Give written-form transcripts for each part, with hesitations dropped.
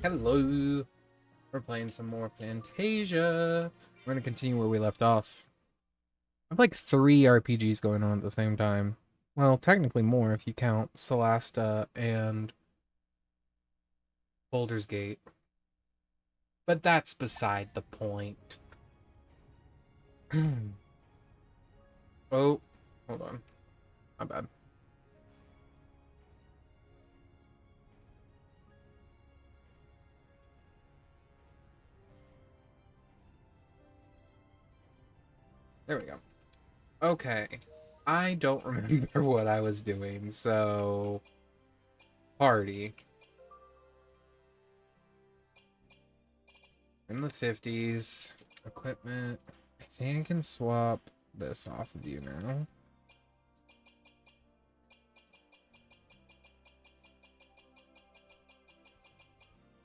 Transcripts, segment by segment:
Hello. We're playing some more Fantasia. We're gonna continue where we left off. I have like 3 RPGs going on at the same time. Well, technically more if you count Celasta and Baldur's Gate. But that's beside the point. Oh, hold on. My bad. There we go. Okay. I don't remember what I was doing, so... Party. In the 50s. Equipment. I think I can swap this off of you now.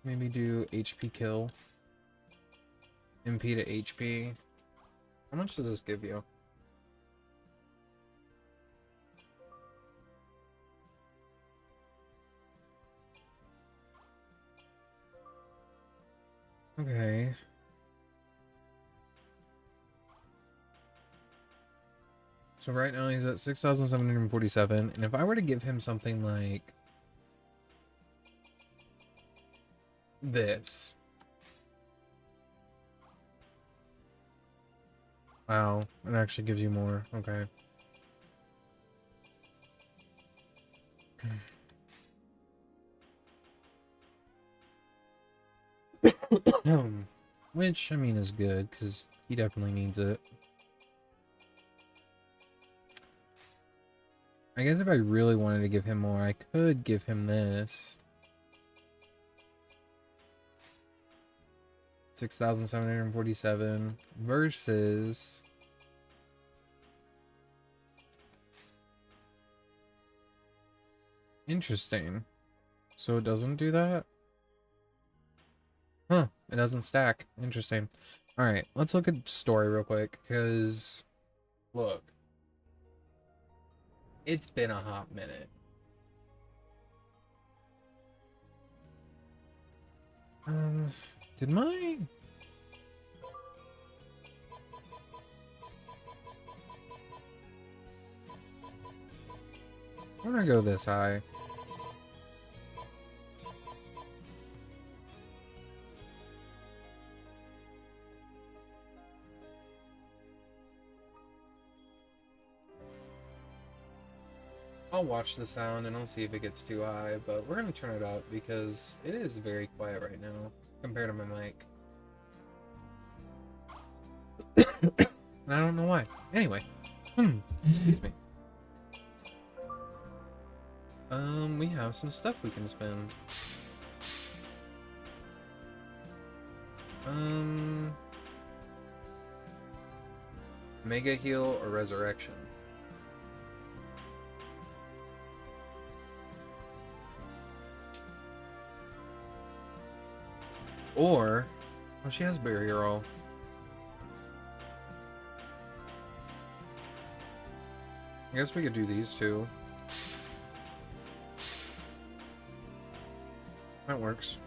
Maybe do HP kill. MP to HP. How much does this give you? Okay. So right now he's at 6,747, and if I were to give him something like this. Wow, it actually gives you more. Okay. Which, I mean, is good, because he definitely needs it. I guess if I really wanted to give him more, I could give him this. 6,747 versus... Interesting. So it doesn't do that? Huh, it doesn't stack. Interesting. Alright, let's look at story real quick, because... Look. It's been a hot minute. Did my... I'm gonna go this high. I'll watch the sound and I'll see if it gets too high, but we're gonna turn it up because it is very quiet right now compared to my mic. And I don't know why. Anyway. Excuse me. We have some stuff we can spend. Mega heal or resurrection? Or, oh, she has barrier all. I guess we could do these two. That works.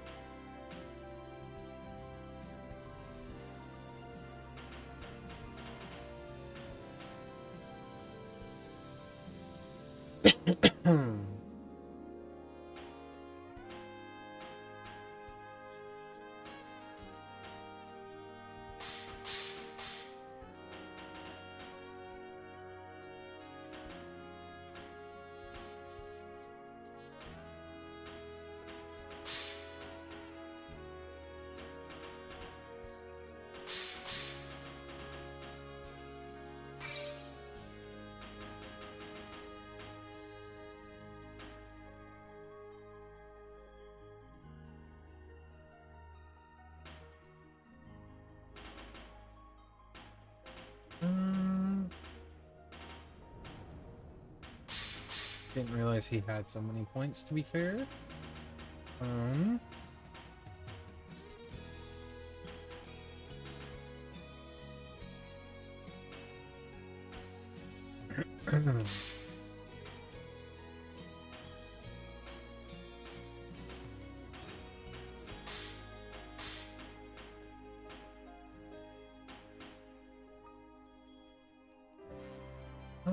Didn't realize he had so many points, to be fair.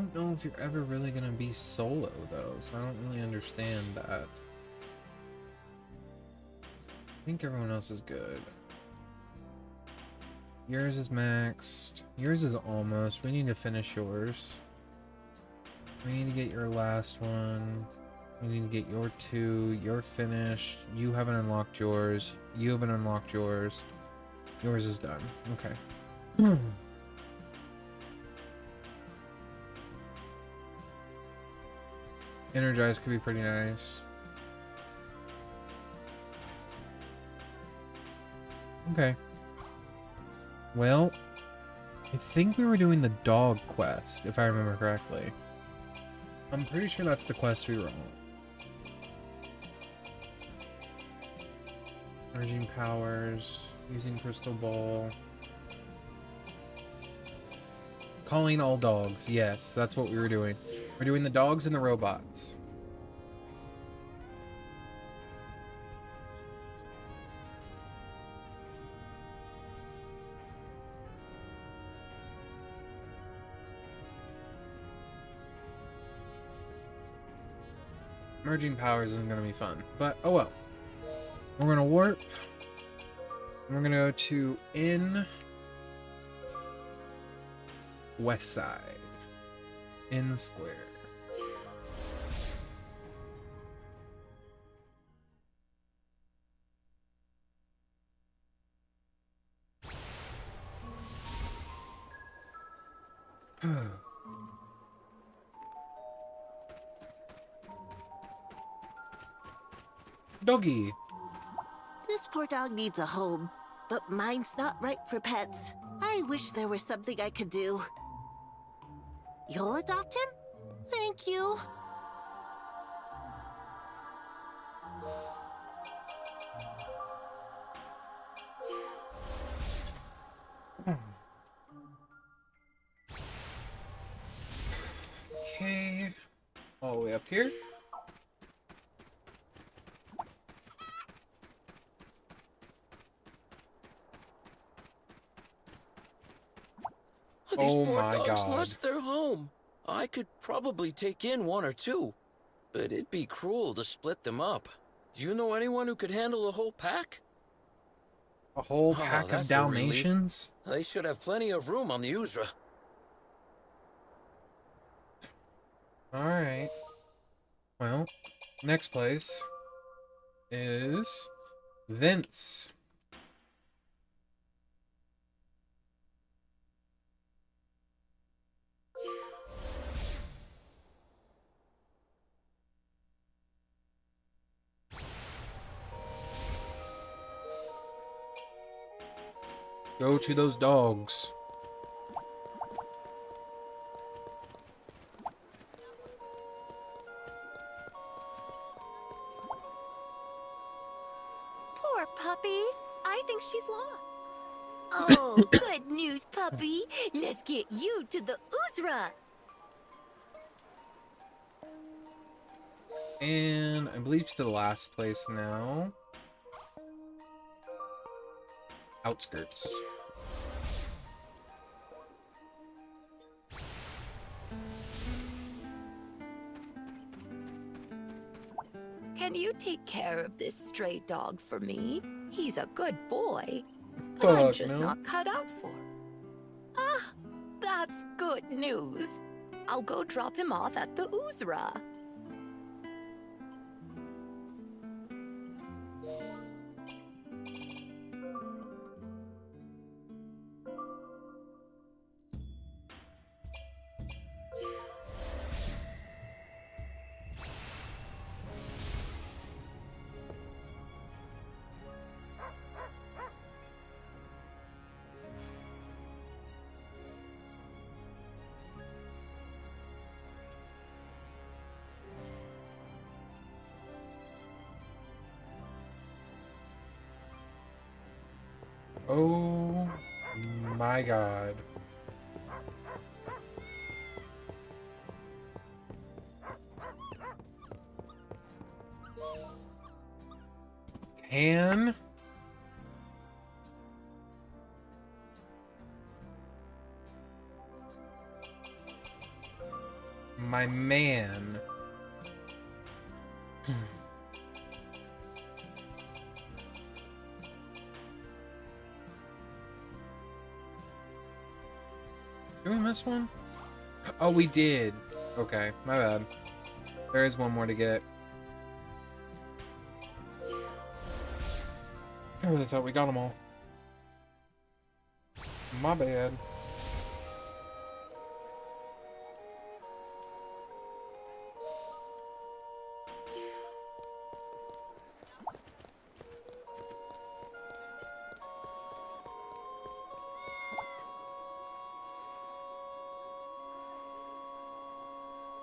don't know if you're ever really gonna be solo though, so I don't really understand that. I think everyone else is good. Yours is maxed. Yours is almost. We need to finish yours. We need to get your last one. We need to get your 2. You're finished. You haven't unlocked yours. You haven't unlocked yours. Yours is done. Okay. Energize could be pretty nice. Okay. Well, I think we were doing the dog quest, if I remember correctly. I'm pretty sure that's the quest we were on. Merging powers, using crystal ball. Calling all dogs, yes, that's what we were doing. We're doing the dogs and the robots. Merging powers isn't going to be fun, but oh well. We're going to warp. We're going to go to in west side. In square. Doggy. This poor dog needs a home, but mine's not right for pets. I wish there was something I could do. You'll adopt him? Thank you. Okay. All the way up here. These Oh poor my dogs God. lost their home. I could probably take in 1 or 2, but it'd be cruel to split them up. Do you know anyone who could handle a whole pack? A whole pack of that's a relief. Dalmatians? They should have plenty of room on the Uzra. Alright. Well, next place is Vince. Go to those dogs. Poor puppy. I think she's lost. Oh, good news, puppy. Let's get you to the Uzra. And I believe to the last place now. Outskirts. Can you take care of this stray dog for me? He's a good boy, but Fuck I'm just no. not cut out for him. Ah, that's good news. I'll go drop him off at the Uzra. Oh my God. Tan? My man. Did we miss one? Oh, we did. Okay, my bad. There is one more to get. I really thought we got them all. My bad.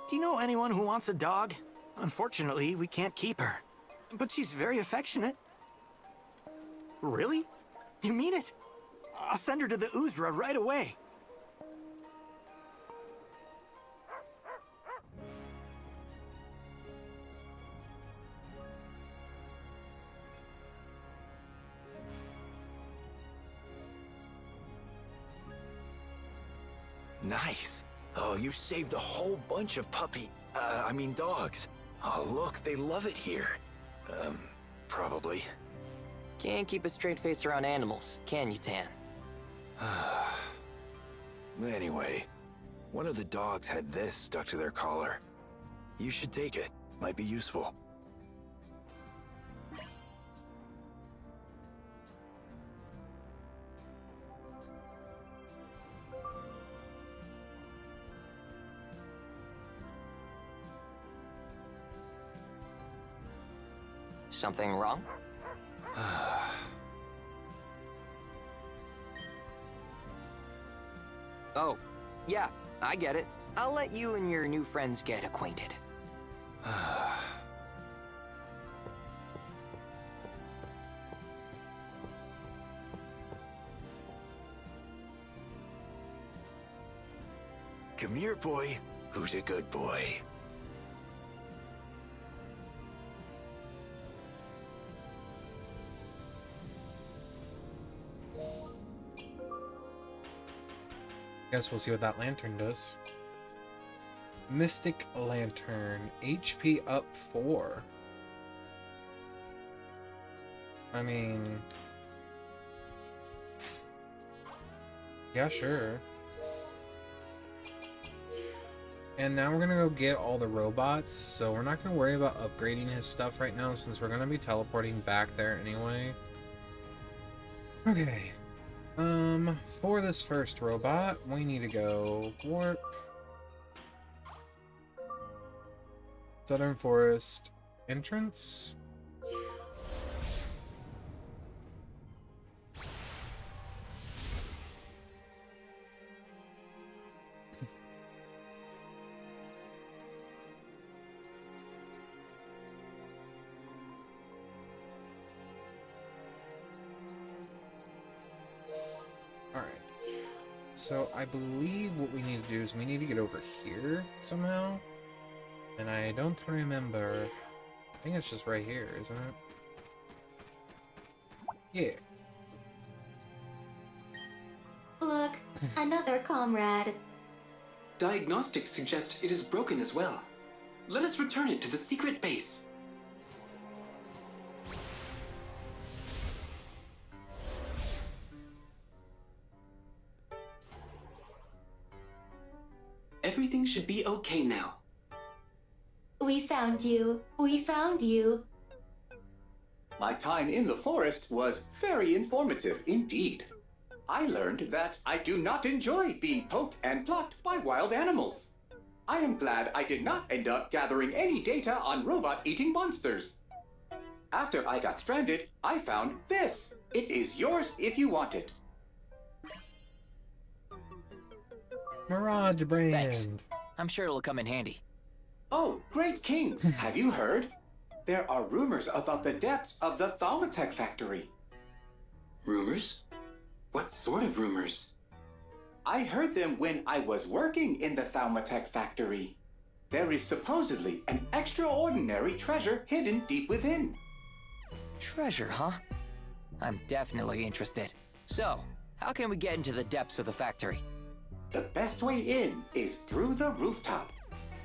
Do you know anyone who wants a dog? Unfortunately, we can't keep her. But she's very affectionate. Really? You mean it? I'll send her to the Uzra right away. Nice. Oh, you saved a whole bunch of dogs. Oh, look, they love it here. Probably. Can't keep a straight face around animals, can you, Tan? Anyway, one of the dogs had this stuck to their collar. You should take it. Might be useful. Something wrong? Oh, yeah, I get it. I'll let you and your new friends get acquainted. Come here, boy. Who's a good boy? Guess we'll see what that lantern does. Mystic Lantern. HP up 4. I mean... yeah, sure. And now we're gonna go get all the robots, so we're not gonna worry about upgrading his stuff right now since we're gonna be teleporting back there anyway. Okay. For this first robot, we need to go warp. Southern Forest entrance. So I believe what we need to do is we need to get over here somehow. And I don't remember. I think it's just right here, isn't it? Yeah. Look, another comrade. Diagnostics suggest it is broken as well. Let us return it to the secret base. Everything should be okay now. We found you. We found you. My time in the forest was very informative indeed. I learned that I do not enjoy being poked and plucked by wild animals. I am glad I did not end up gathering any data on robot-eating monsters. After I got stranded, I found this. It is yours if you want it. Mirage Brand. Thanks. I'm sure it'll come in handy. Oh, great kings, have you heard? There are rumors about the depths of the Thaumatech factory. Rumors? What sort of rumors? I heard them when I was working in the Thaumatech factory. There is supposedly an extraordinary treasure hidden deep within. Treasure, huh? I'm definitely interested. So, how can we get into the depths of the factory? The best way in is through the rooftop.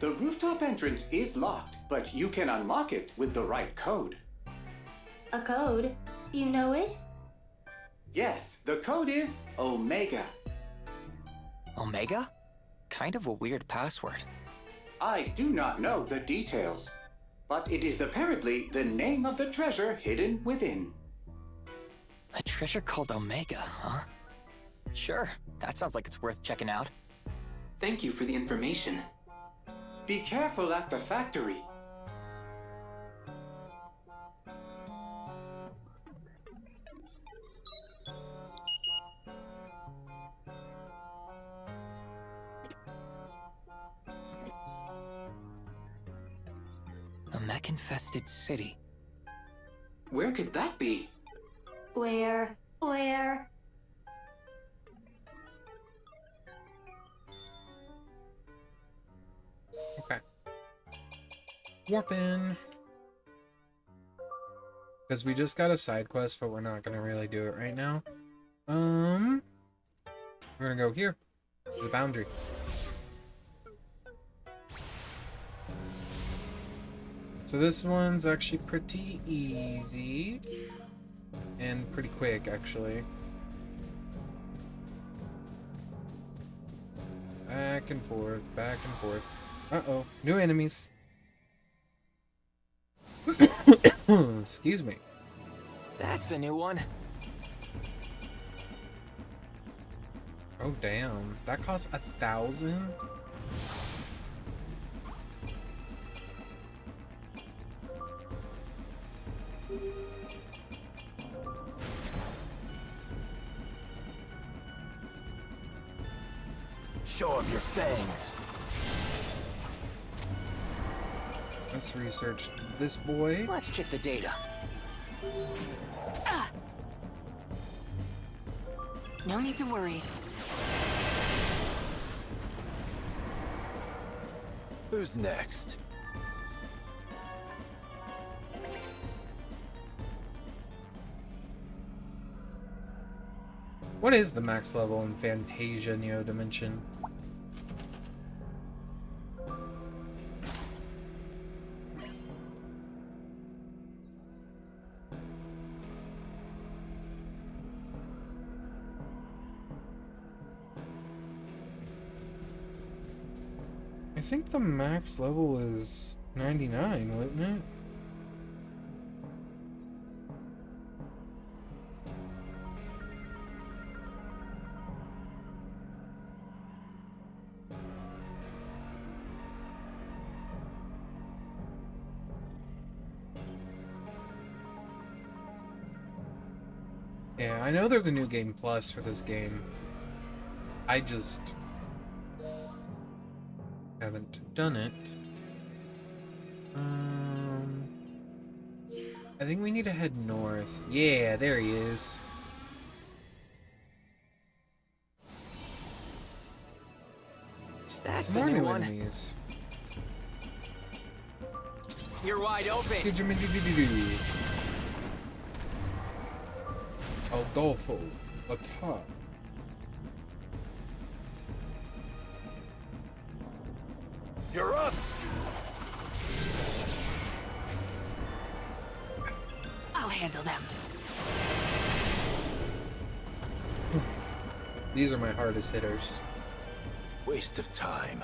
The rooftop entrance is locked, but you can unlock it with the right code. A code? You know it? Yes, the code is Omega. Omega? Kind of a weird password. I do not know the details, but it is apparently the name of the treasure hidden within. A treasure called Omega, huh? Sure, that sounds like it's worth checking out. Thank you for the information. Be careful at the factory. A mech-infested city. Where could that be? Where? Okay. Warp in. Because we just got a side quest, but we're not gonna really do it right now. We're gonna go here. To the boundary. So this one's actually pretty easy. And pretty quick, actually. Back and forth, back and forth. Uh-oh, new enemies. Excuse me. That's a new one. Oh, damn. That costs 1,000? Show him your fangs. Let's research this boy. Let's check the data. No need to worry. Who's next? What is the max level in Fantasia Neo Dimension? I think the max level is 99, wouldn't it? Yeah, I know there's a new game plus for this game. I just haven't done it. I think we need to head north. Yeah, there he is. That's Some a more new new one. enemies. You're wide open. Skidgemadidididoo. Adolfo, attack. You're up! I'll handle them. These are my hardest hitters. Waste of time.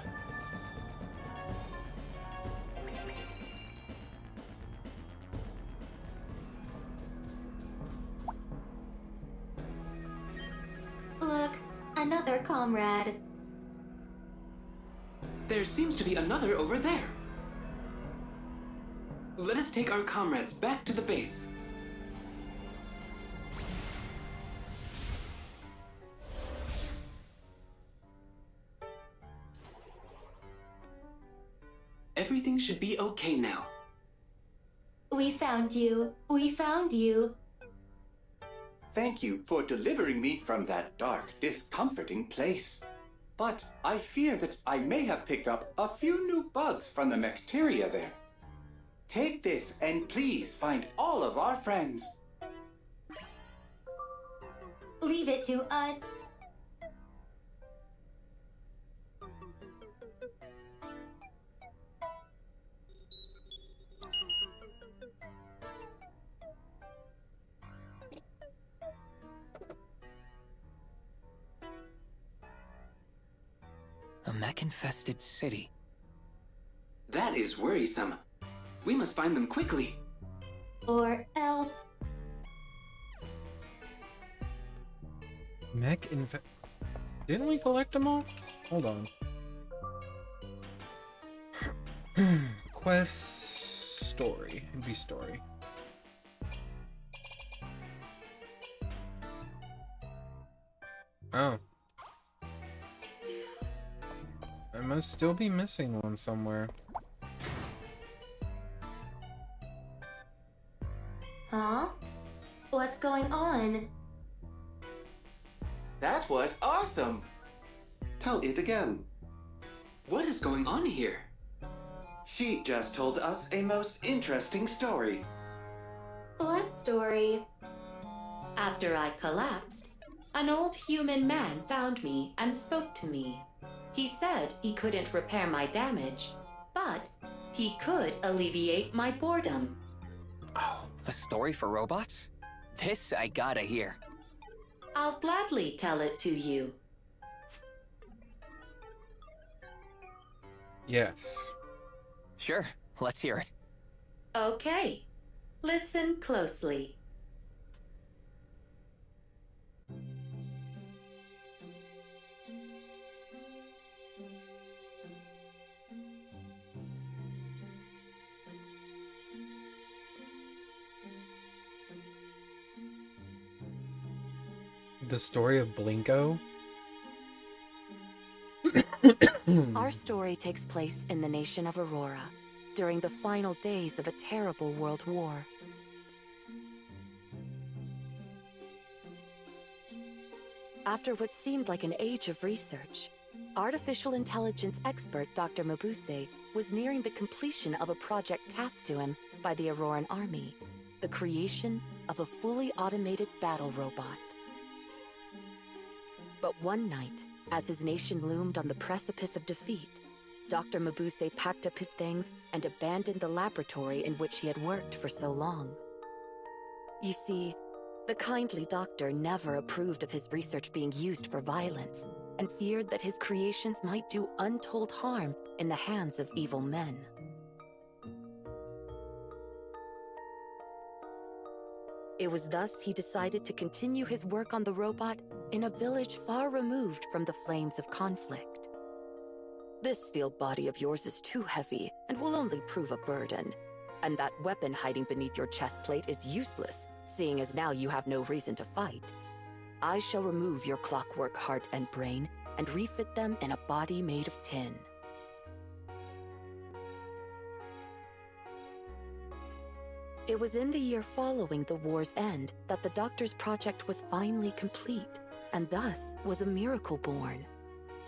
Look, another comrade. There seems to be another over there. Let us take our comrades back to the base. Everything should be okay now. We found you. We found you. Thank you for delivering me from that dark, discomforting place. But I fear that I may have picked up a few new bugs from the bacteria there. Take this and please find all of our friends. Leave it to us. mech-infested city. That is worrisome. We must find them quickly. Or else. Didn't we collect them all? Hold on. Quest story. It'd be story. Oh. I must still be missing one somewhere. Huh? What's going on? That was awesome! Tell it again. What is going on here? She just told us a most interesting story. What story? After I collapsed, an old human man found me and spoke to me. He said he couldn't repair my damage, but he could alleviate my boredom. Oh, a story for robots? This I gotta hear. I'll gladly tell it to you. Yes. Sure, let's hear it. Okay, listen closely. The story of Blinko? Our story takes place in the nation of Aurora, during the final days of a terrible world war. After what seemed like an age of research, artificial intelligence expert Dr. Mabuse was nearing the completion of a project tasked to him by the Auroran army, the creation of a fully automated battle robot. But one night, as his nation loomed on the precipice of defeat, Dr. Mabuse packed up his things and abandoned the laboratory in which he had worked for so long. You see, the kindly doctor never approved of his research being used for violence and feared that his creations might do untold harm in the hands of evil men. It was thus he decided to continue his work on the robot in a village far removed from the flames of conflict. This steel body of yours is too heavy and will only prove a burden. And that weapon hiding beneath your chest plate is useless, seeing as now you have no reason to fight. I shall remove your clockwork heart and brain and refit them in a body made of tin. It was in the year following the war's end that the doctor's project was finally complete, and thus was a miracle born.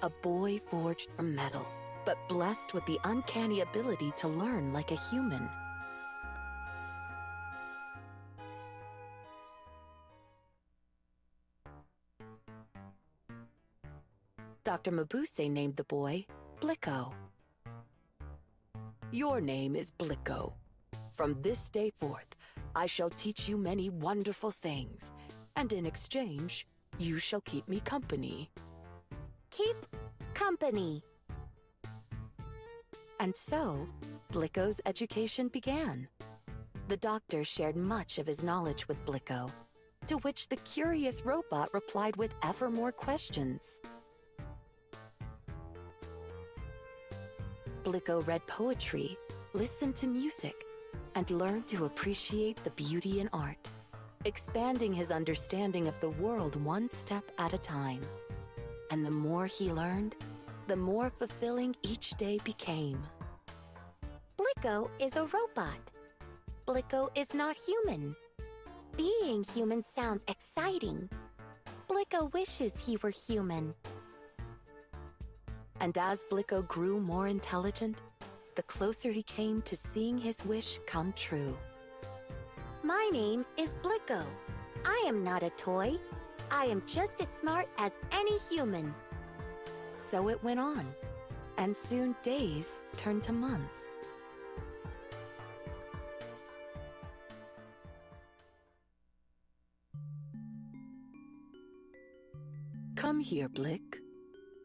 A boy forged from metal, but blessed with the uncanny ability to learn like a human. Dr. Mabuse named the boy Blicko. Your name is Blicko. From this day forth, I shall teach you many wonderful things, and in exchange, you shall keep me company. Keep company. And so, Blicko's education began. The doctor shared much of his knowledge with Blicko, to which the curious robot replied with ever more questions. Blicko read poetry, listened to music, and learned to appreciate the beauty in art, expanding his understanding of the world one step at a time. And the more he learned, the more fulfilling each day became. Blicko is a robot. Blicko is not human. Being human sounds exciting. Blicko wishes he were human. And as Blicko grew more intelligent, the closer he came to seeing his wish come true. My name is Blicko. I am not a toy. I am just as smart as any human. So it went on, and soon days turned to months. Come here, Blick.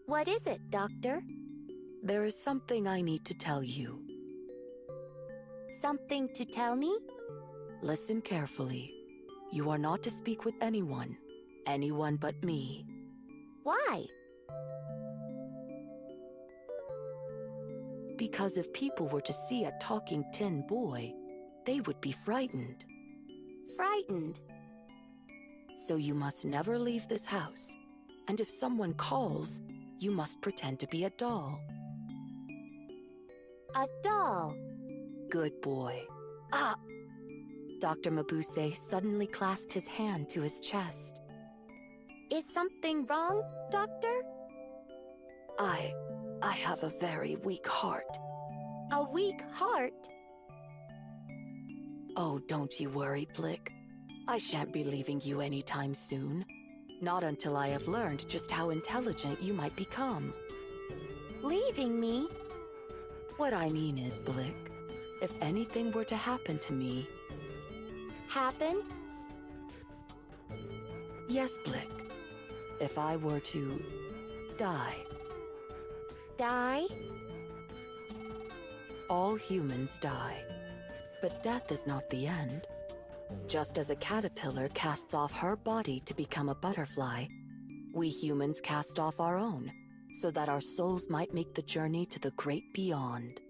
What is it, Doctor? There is something I need to tell you. Something to tell me? Listen carefully. You are not to speak with anyone. Anyone but me. Why? Because if people were to see a talking tin boy, they would be frightened. Frightened? So you must never leave this house. And if someone calls, you must pretend to be a doll. A doll. Good boy. Ah! Dr. Mabuse suddenly clasped his hand to his chest. Is something wrong, Doctor? I have a very weak heart. A weak heart? Oh, don't you worry, Blick. I shan't be leaving you anytime soon. Not until I have learned just how intelligent you might become. Leaving me? What I mean is, Blick, if anything were to happen to me... Happen? Yes, Blick. If I were to... die. Die? All humans die. But death is not the end. Just as a caterpillar casts off her body to become a butterfly, we humans cast off our own, so that our souls might make the journey to the great beyond.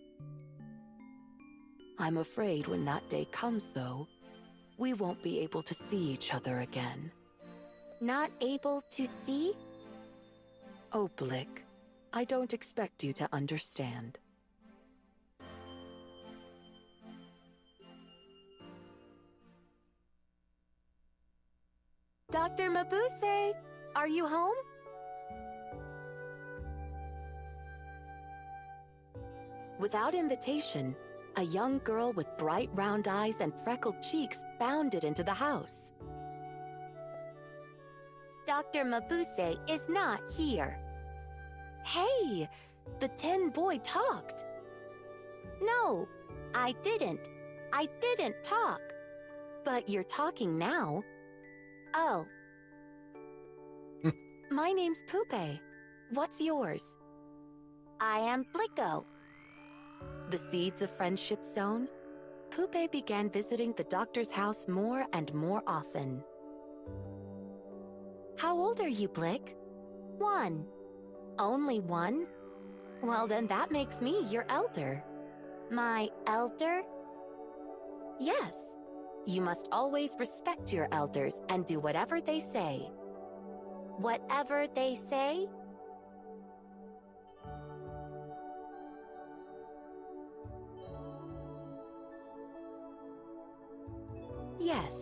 I'm afraid when that day comes, though, we won't be able to see each other again. Not able to see? Oh, Blick, I don't expect you to understand. Dr. Mabuse, are you home? Without invitation, a young girl with bright round eyes and freckled cheeks bounded into the house. Dr. Mabuse is not here. Hey, the tin boy talked. No, I didn't. I didn't talk. But you're talking now. Oh. My name's Pupe. What's yours? I am Blicko. The seeds of friendship sown, Pupe began visiting the doctor's house more and more often. How old are you, Blick? 1. Only 1? Well, then that makes me your elder. My elder? Yes. You must always respect your elders and do whatever they say. Whatever they say? Yes.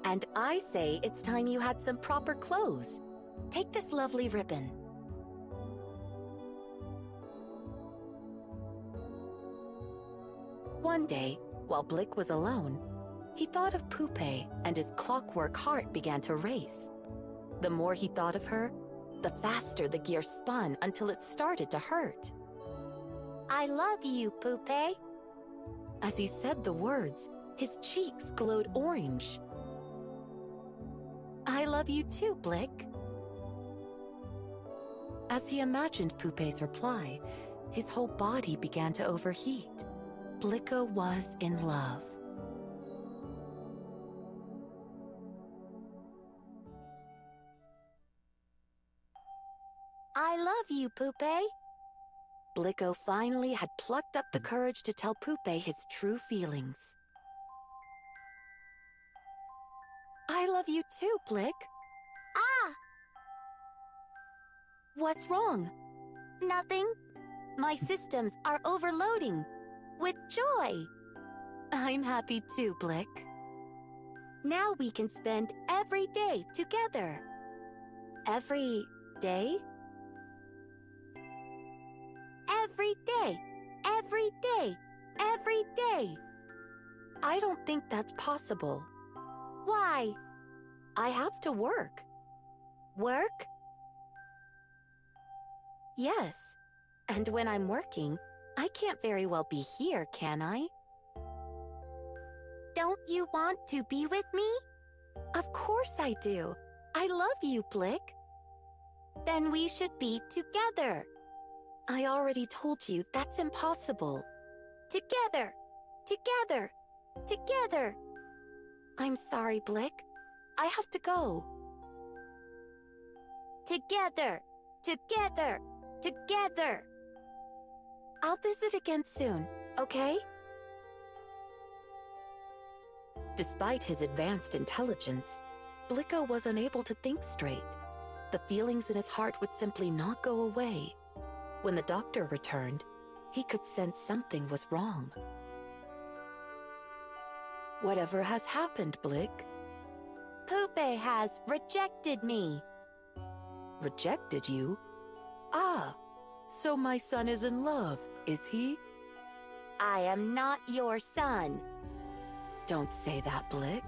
And I say it's time you had some proper clothes. Take this lovely ribbon. One day, while Blick was alone, he thought of Pupe, and his clockwork heart began to race. The more he thought of her, the faster the gear spun until it started to hurt. I love you, Pupe. As he said the words, his cheeks glowed orange. I love you too, Blick. As he imagined Pupe's reply, his whole body began to overheat. Blicko was in love. I love you, Pupe. Blicko finally had plucked up the courage to tell Pupe his true feelings. I love you too, Blick. Ah! What's wrong? Nothing. My systems are overloading with joy. I'm happy too, Blick. Now we can spend every day together. Every day? Every day. Every day. Every day. I don't think that's possible. Why? I have to work. Work? Yes. And when I'm working, I can't very well be here, can I? Don't you want to be with me? Of course I do. I love you, Blick. Then we should be together. I already told you that's impossible. Together! Together! Together! I'm sorry, Blick. I have to go. Together! Together! Together! I'll visit again soon, okay? Despite his advanced intelligence, Blicko was unable to think straight. The feelings in his heart would simply not go away. When the doctor returned, he could sense something was wrong. Whatever has happened, Blick? Poopy has rejected me. Rejected you? Ah, so my son is in love, is he? I am not your son. Don't say that, Blick.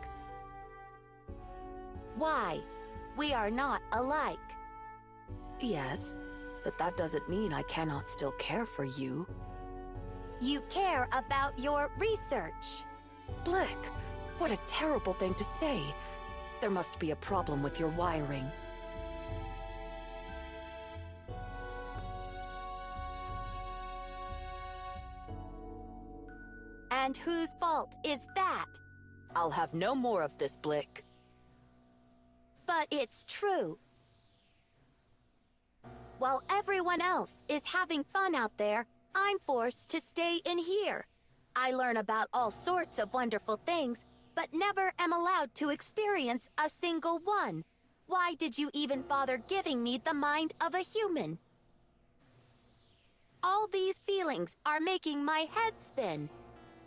Why? We are not alike. Yes, but that doesn't mean I cannot still care for you. You care about your research. Blick, what a terrible thing to say. There must be a problem with your wiring. And whose fault is that? I'll have no more of this, Blick. But it's true. While everyone else is having fun out there, I'm forced to stay in here. I learn about all sorts of wonderful things, but never am allowed to experience a single one. Why did you even bother giving me the mind of a human? All these feelings are making my head spin.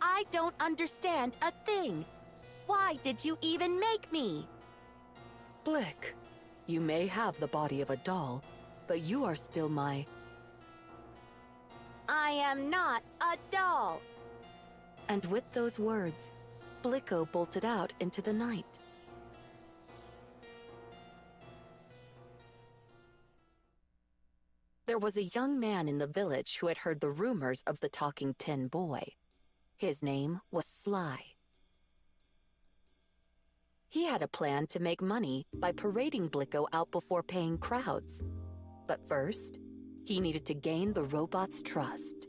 I don't understand a thing. Why did you even make me? Blick, you may have the body of a doll, but you are still my... I am not a doll. And with those words, Blicko bolted out into the night. There was a young man in the village who had heard the rumors of the talking tin boy. His name was Sly. He had a plan to make money by parading Blicko out before paying crowds. But first, he needed to gain the robot's trust.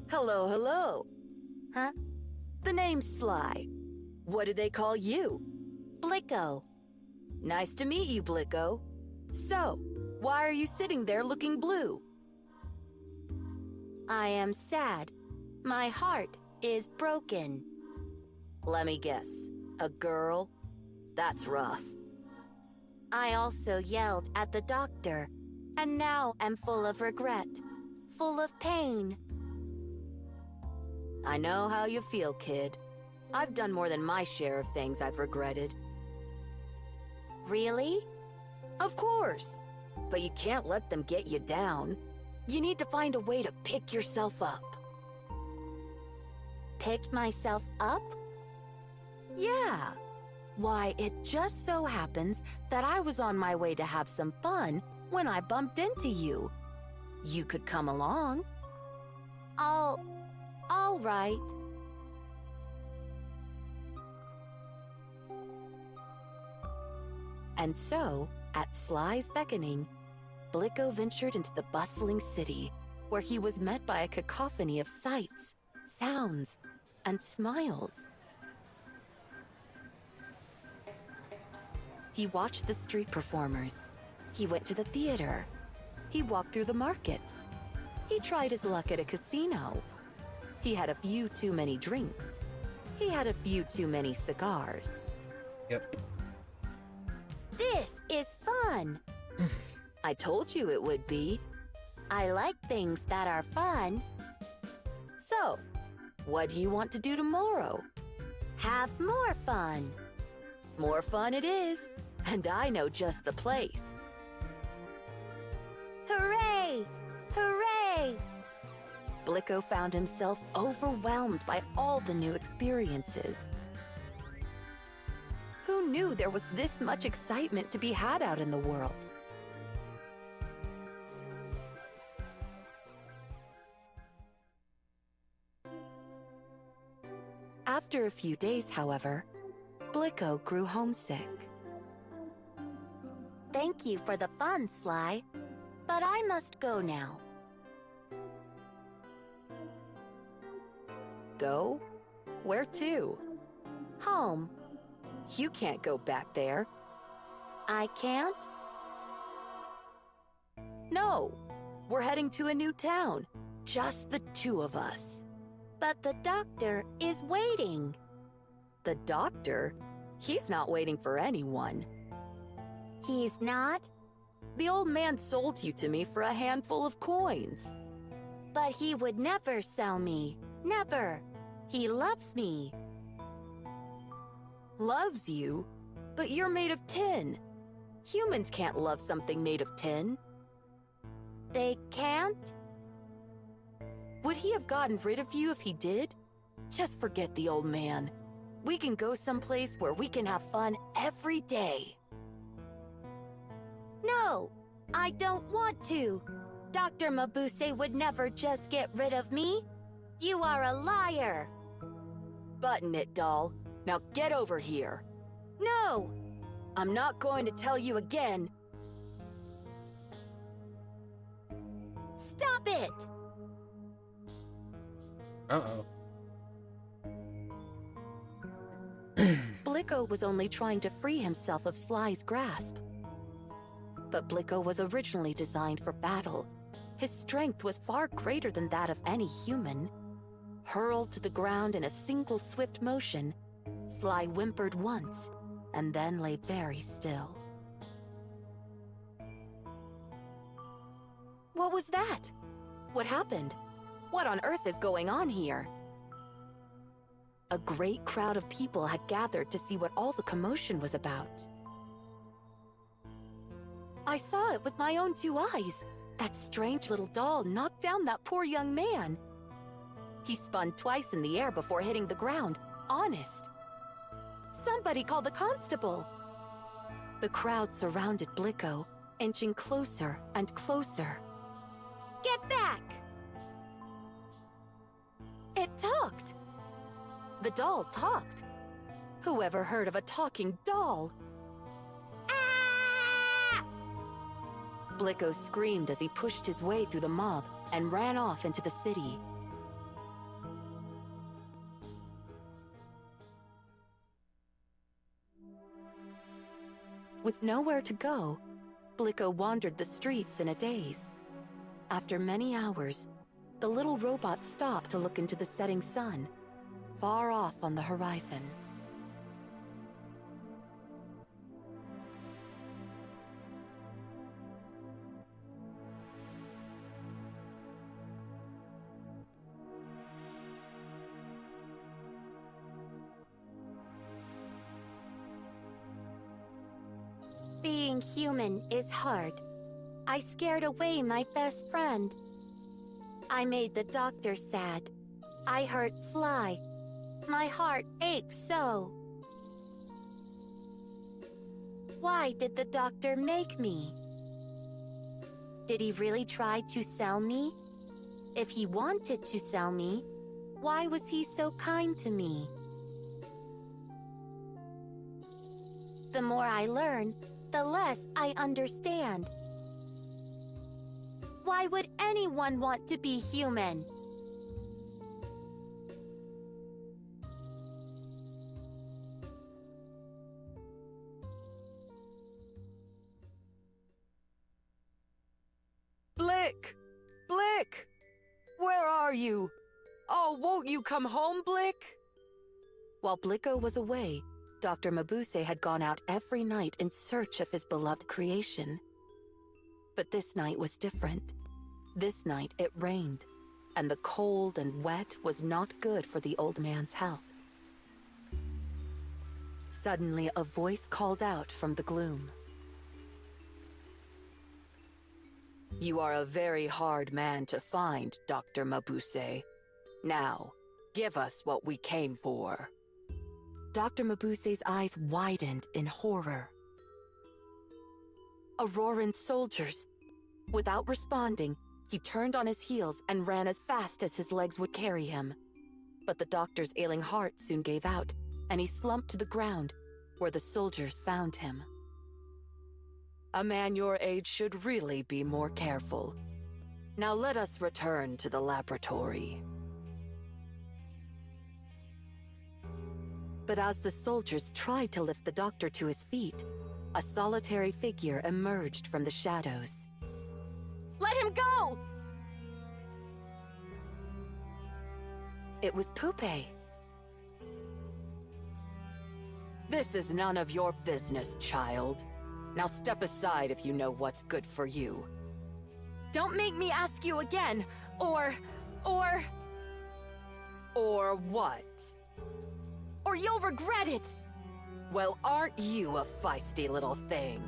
Hello, hello. Huh? The name's Sly. What do they call you? Blicko. Nice to meet you, Blicko. So, why are you sitting there looking blue? I am sad. My heart is broken. Let me guess. A girl? That's rough. I also yelled at the doctor, and now am full of regret, full of pain. I know how you feel, kid. I've done more than my share of things I've regretted. Really? Of course. But you can't let them get you down. You need to find a way to pick yourself up. Pick myself up? Yeah. Why, it just so happens that I was on my way to have some fun when I bumped into you. You could come along. All right. And so, at Sly's beckoning, Blicko ventured into the bustling city, where he was met by a cacophony of sights, sounds, and smiles. He watched the street performers. He went to the theater. He walked through the markets. He tried his luck at a casino. He had a few too many drinks. He had a few too many cigars. Yep. This is fun. I told you it would be. I like things that are fun. So, what do you want to do tomorrow? Have more fun. More fun it is, and I know just the place. Hooray! Hooray! Blicko found himself overwhelmed by all the new experiences. Who knew there was this much excitement to be had out in the world? After a few days, however, Blicko grew homesick. Thank you for the fun, Sly. But I must go now. Go? Where to? Home. You can't go back there. I can't? No. We're heading to a new town. Just the two of us. But the doctor is waiting. The doctor? He's not waiting for anyone. He's not? The old man sold you to me for a handful of coins. But he would never sell me. Never. He loves me. Loves you? But you're made of tin. Humans can't love something made of tin. They can't? Would he have gotten rid of you if he did? Just forget the old man. We can go someplace where we can have fun every day. No, I don't want to. Dr. Mabuse would never just get rid of me. You are a liar. Button it, doll. Now get over here. No! I'm not going to tell you again. Stop it! Uh-oh. Blicko was only trying to free himself of Sly's grasp. But Blicko was originally designed for battle. His strength was far greater than that of any human. Hurled to the ground in a single swift motion, Sly whimpered once, and then lay very still. What was that? What happened? What on earth is going on here? A great crowd of people had gathered to see what all the commotion was about. I saw it with my own two eyes. That strange little doll knocked down that poor young man. He spun twice in the air before hitting the ground. Honest. Somebody call the constable. The crowd surrounded Blicko, inching closer and closer. Get back! It talked. The doll talked. Whoever heard of a talking doll? Ah! Blicko screamed as he pushed his way through the mob and ran off into the city. With nowhere to go, Blicko wandered the streets in a daze. After many hours, the little robot stopped to look into the setting sun, far off on the horizon. Being human is hard. I scared away my best friend. I made the doctor sad. I hurt Sly. My heart aches so. Why did the doctor make me? Did he really try to sell me? If he wanted to sell me, why was he so kind to me? The more I learn, the less I understand. Why would anyone want to be human? Blick! Blick! Where are you? Oh, won't you come home, Blick? While Blicko was away, Dr. Mabuse had gone out every night in search of his beloved creation. But this night was different. This night it rained, and the cold and wet was not good for the old man's health. Suddenly, a voice called out from the gloom. You are a very hard man to find, Dr. Mabuse. Now, give us what we came for. Dr. Mabuse's eyes widened in horror. Auroran soldiers. Without responding, he turned on his heels and ran as fast as his legs would carry him. But the doctor's ailing heart soon gave out, and he slumped to the ground, where the soldiers found him. A man your age should really be more careful. Now let us return to the laboratory. But as the soldiers tried to lift the doctor to his feet, a solitary figure emerged from the shadows. Let him go! It was Pupe. This is none of your business, child. Now step aside if you know what's good for you. Don't make me ask you again, or what? Or you'll regret it! Well, aren't you a feisty little thing?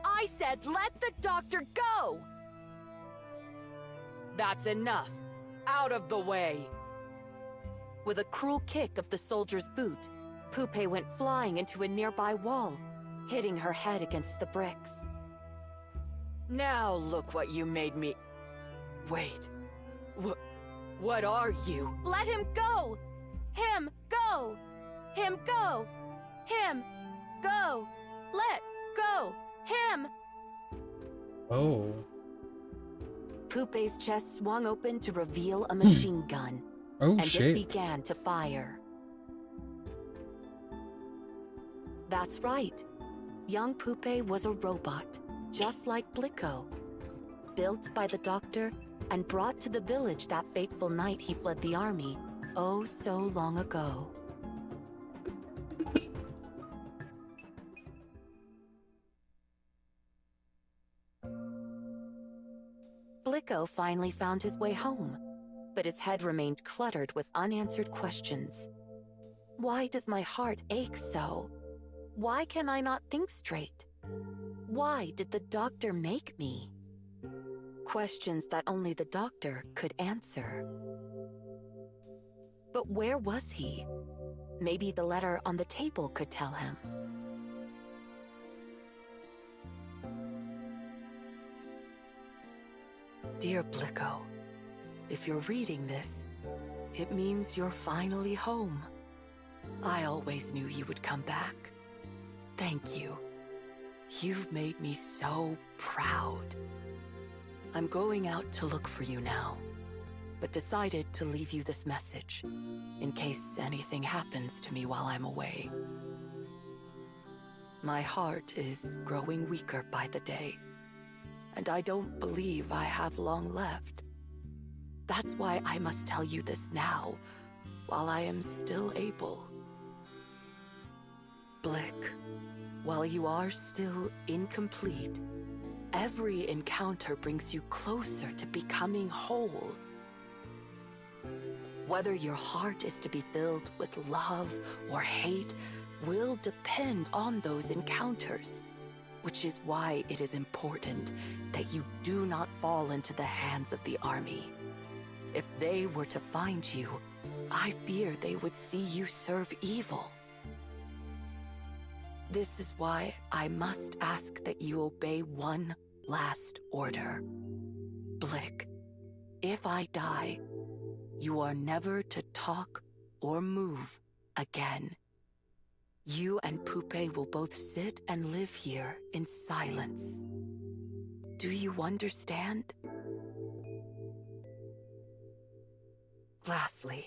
I said let the doctor go! That's enough. Out of the way. With a cruel kick of the soldier's boot, Pupe went flying into a nearby wall, hitting her head against the bricks. Now look what you made me... Wait. What are you? Let him go! Him go! Him go! Him go! Let go! Him! Oh. Pupe's chest swung open to reveal a machine gun. Oh, and shit. it began to fire. That's right. Young Pupe was a robot, just like Blicko. Built by the doctor and brought to the village that fateful night he fled the army, oh so long ago. Blicko finally found his way home, but his head remained cluttered with unanswered questions. Why does my heart ache so? Why can I not think straight? Why did the doctor make me? Questions that only the doctor could answer. But where was he? Maybe the letter on the table could tell him. Dear Blicko, if you're reading this, it means you're finally home. I always knew you would come back. Thank you. You've made me so proud. I'm going out to look for you now, but decided to leave you this message, in case anything happens to me while I'm away. My heart is growing weaker by the day, and I don't believe I have long left. That's why I must tell you this now, while I am still able. Blick, while you are still incomplete, every encounter brings you closer to becoming whole. Whether your heart is to be filled with love or hate will depend on those encounters, which is why it is important that you do not fall into the hands of the army. If they were to find you, I fear they would see you serve evil. This is why I must ask that you obey one last order. Blick, if I die, you are never to talk or move again. You and Pupe will both sit and live here in silence. Do you understand? Lastly,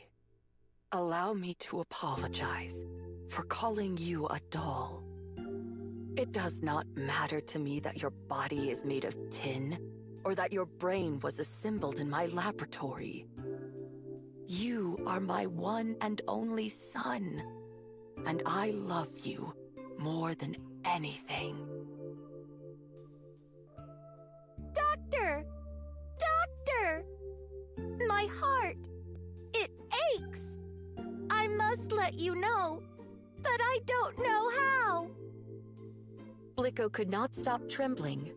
allow me to apologize for calling you a doll. It does not matter to me that your body is made of tin, or that your brain was assembled in my laboratory. You are my one and only son, and I love you more than anything. Doctor! Doctor! My heart! It aches! I must let you know, but I don't know how! Blicko could not stop trembling.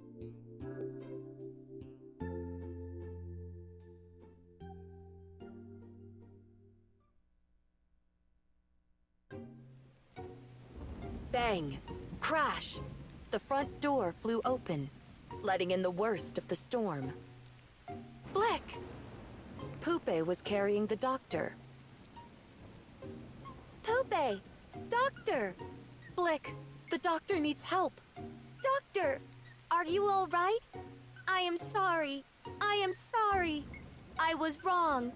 Bang! Crash! The front door flew open, letting in the worst of the storm. Blick! Pupe was carrying the doctor. Pupe! Doctor! Blick, the doctor needs help. Doctor! Are you all right? I am sorry. I am sorry. I was wrong.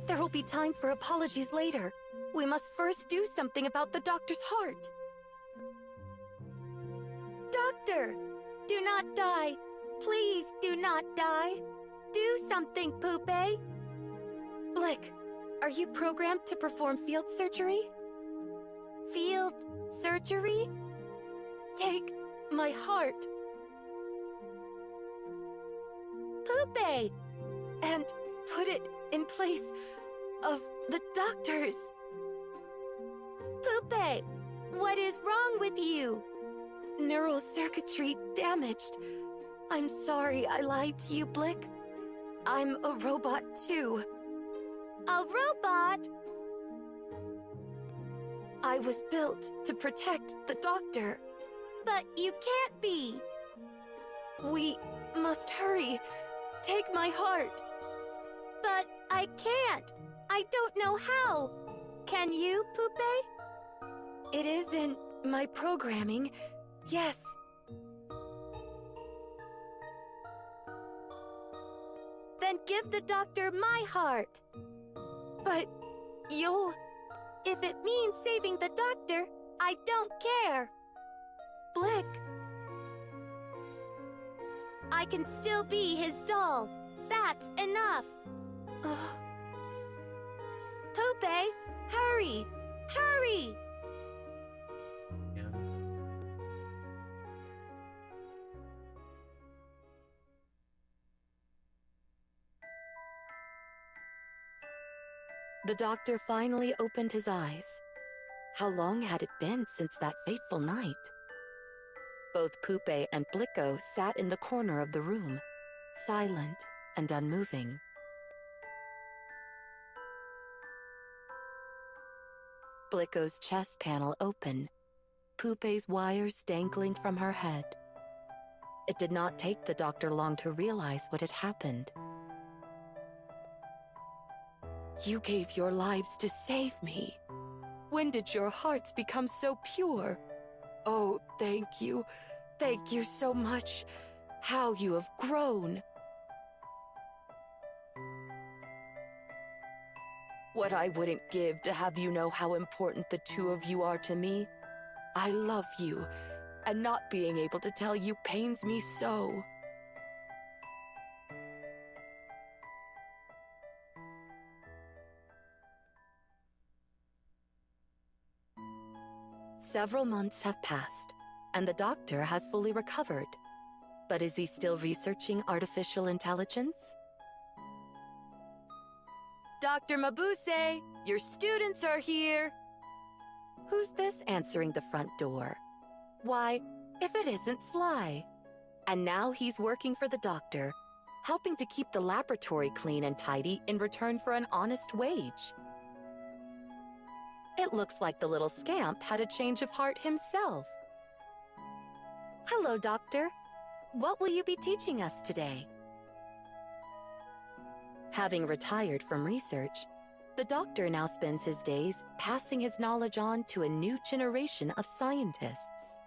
There will be time for apologies later. We must first do something about the doctor's heart. Doctor, do not die. Please do not die. Do something, Pupe. Blick, are you programmed to perform field surgery? Field surgery? Take my heart. Pupe! And put it in place of the doctor's. Pupe! What is wrong with you? Neural circuitry damaged. I'm sorry I lied to you, Blick. I'm a robot too. A robot? I was built to protect the doctor. But you can't be. We must hurry. Take my heart. But I can't. I don't know how. Can you, Pupe? It is in my programming. Yes. Then give the doctor my heart. But you'll... If it means saving the doctor, I don't care. Blick. I can still be his doll. That's enough. Pupe, hurry! Hurry! Yeah. The doctor finally opened his eyes. How long had it been since that fateful night? Both Pupe and Blicko sat in the corner of the room, silent and unmoving. Blicko's chest panel open, Pupe's wires dangling from her head. It did not take the doctor long to realize what had happened. You gave your lives to save me. When did your hearts become so pure? Oh, thank you. Thank you so much. How you have grown. What I wouldn't give to have you know how important the two of you are to me. I love you, and not being able to tell you pains me so. Several months have passed, and the doctor has fully recovered. But is he still researching artificial intelligence? Dr. Mabuse, your students are here! Who's this answering the front door? Why, if it isn't Sly. And now he's working for the doctor, helping to keep the laboratory clean and tidy in return for an honest wage. It looks like the little scamp had a change of heart himself. Hello, Doctor. What will you be teaching us today? Having retired from research, the doctor now spends his days passing his knowledge on to a new generation of scientists.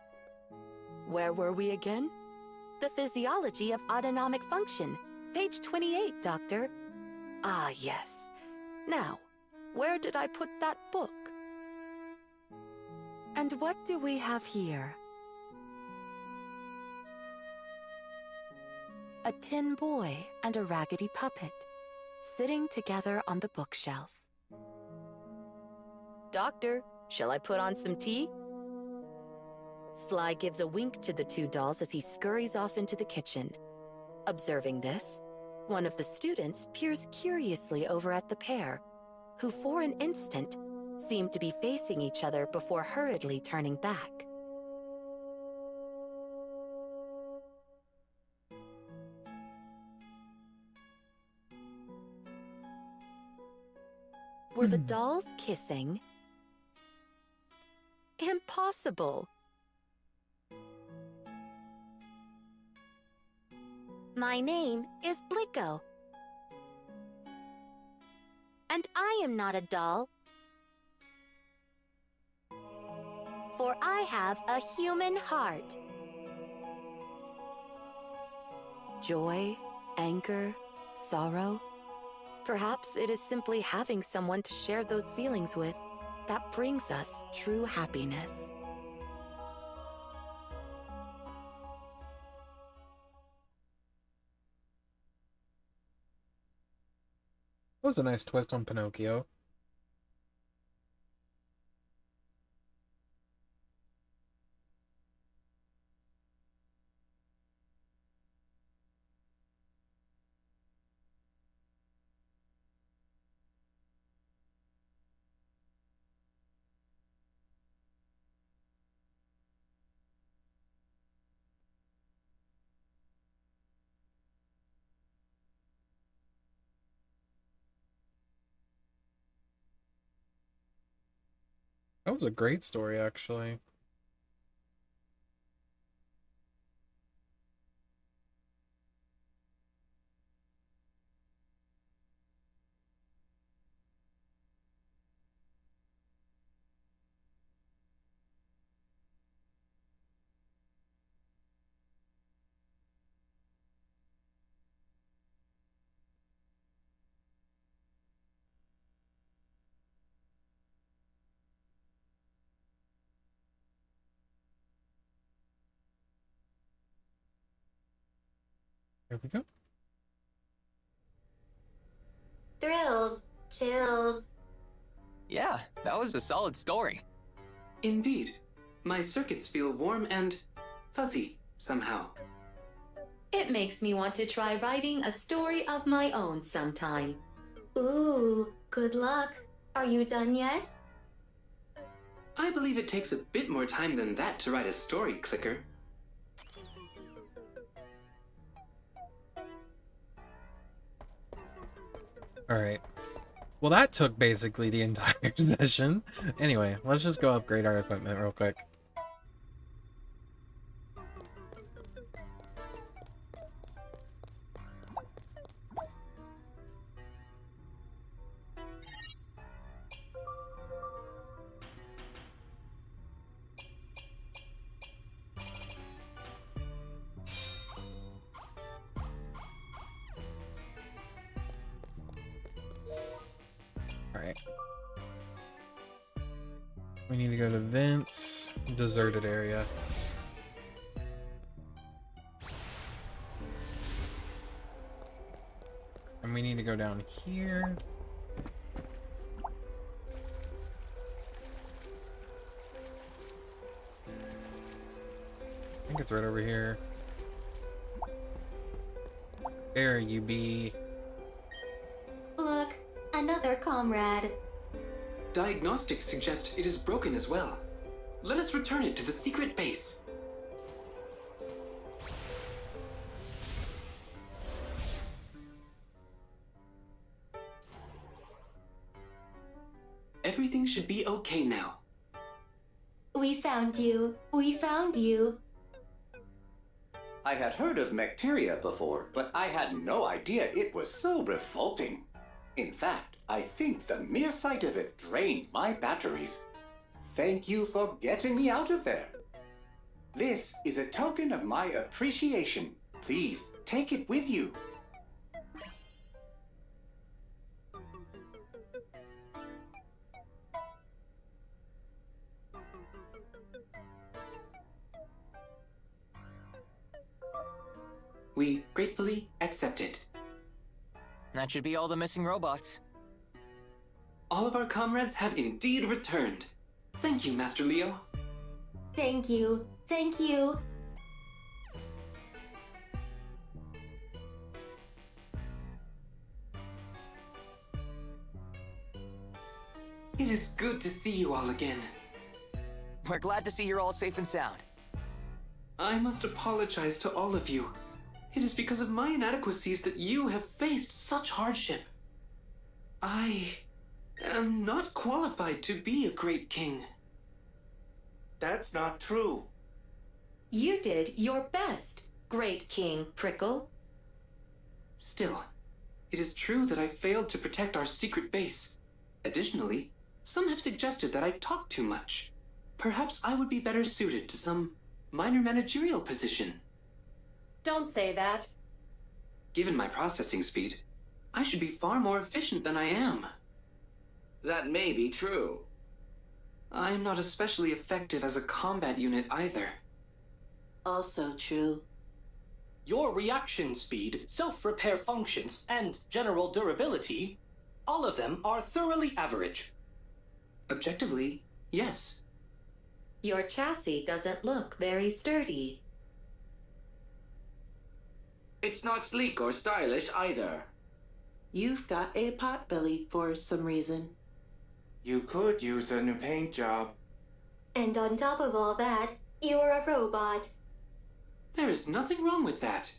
Where were we again? The physiology of autonomic function, page 28, Doctor. Ah, yes. Now, where did I put that book? And what do we have here? A tin boy and a raggedy puppet, sitting together on the bookshelf. Doctor, shall I put on some tea? Sly gives a wink to the two dolls as he scurries off into the kitchen. Observing this, one of the students peers curiously over at the pair, who for an instant seemed to be facing each other before hurriedly turning back. Were the dolls kissing? Impossible! My name is Blicko. And I am not a doll. For I have a human heart. joy, anger, sorrow. Perhaps it is simply having someone to share those feelings with that brings us true happiness. That was a nice twist on Pinocchio. That was a great story, actually. There we go. Thrills, chills. Yeah, that was a solid story. Indeed. My circuits feel warm and fuzzy somehow. It makes me want to try writing a story of my own sometime. Ooh, good luck. Are you done yet? I believe it takes a bit more time than that to write a story, Clicker. Alright. Well, that took basically the entire session. Anyway, let's just go upgrade our equipment real quick. Alright. We need to go to vents, deserted area. And we need to go down here. I think it's right over here. There you be. Look, another comrade. Diagnostics suggest it is broken as well. Let us return it to the secret base. Everything should be okay now. We found you. We found you. I had heard of Mecteria before, but I had no idea it was so revolting. In fact, I think the mere sight of it drained my batteries. Thank you for getting me out of there. This is a token of my appreciation. Please take it with you. We gratefully accept it. That should be all the missing robots. All of our comrades have indeed returned. Thank you, Master Leo. Thank you. Thank you. It is good to see you all again. We're glad to see you're all safe and sound. I must apologize to all of you. It is because of my inadequacies that you have faced such hardship. I am not qualified to be a great king. That's not true. You did your best, Great King Prickle. Still, it is true that I failed to protect our secret base. Additionally, some have suggested that I talk too much. Perhaps I would be better suited to some minor managerial position. Don't say that. Given my processing speed, I should be far more efficient than I am. That may be true. I'm not especially effective as a combat unit either. Also true. Your reaction speed, self-repair functions, and general durability, all of them are thoroughly average. Objectively, yes. Your chassis doesn't look very sturdy. It's not sleek or stylish either. You've got a potbelly for some reason. You could use a new paint job. And on top of all that, you're a robot. There is nothing wrong with that.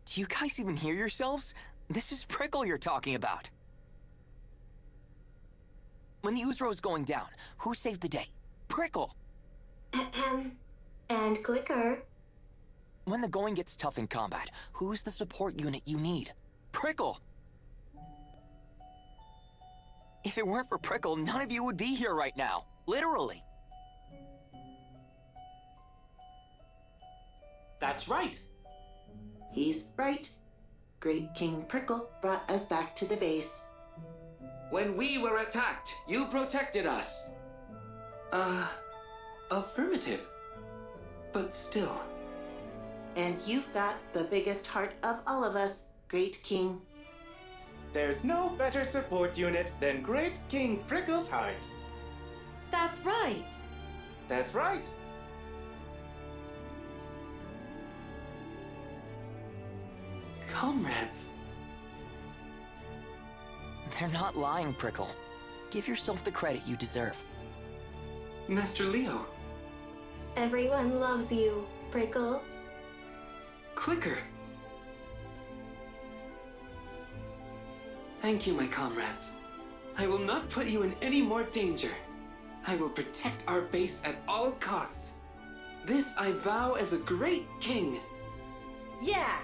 Do you guys even hear yourselves? This is Prickle you're talking about. When the Uzro's going down, who saved the day? Prickle! Ahem. And Clicker. When the going gets tough in combat, who's the support unit you need? Prickle! If it weren't for Prickle, none of you would be here right now. Literally. That's right. He's right. Great King Prickle brought us back to the base. When we were attacked, you protected us. Affirmative. But still. And you've got the biggest heart of all of us, Great King. There's no better support unit than Great King Prickle's heart. That's right. That's right. Comrades. They're not lying, Prickle. Give yourself the credit you deserve. Master Leo. Everyone loves you, Prickle. Clicker. Thank you, my comrades. I will not put you in any more danger. I will protect our base at all costs. This I vow as a great king. Yeah.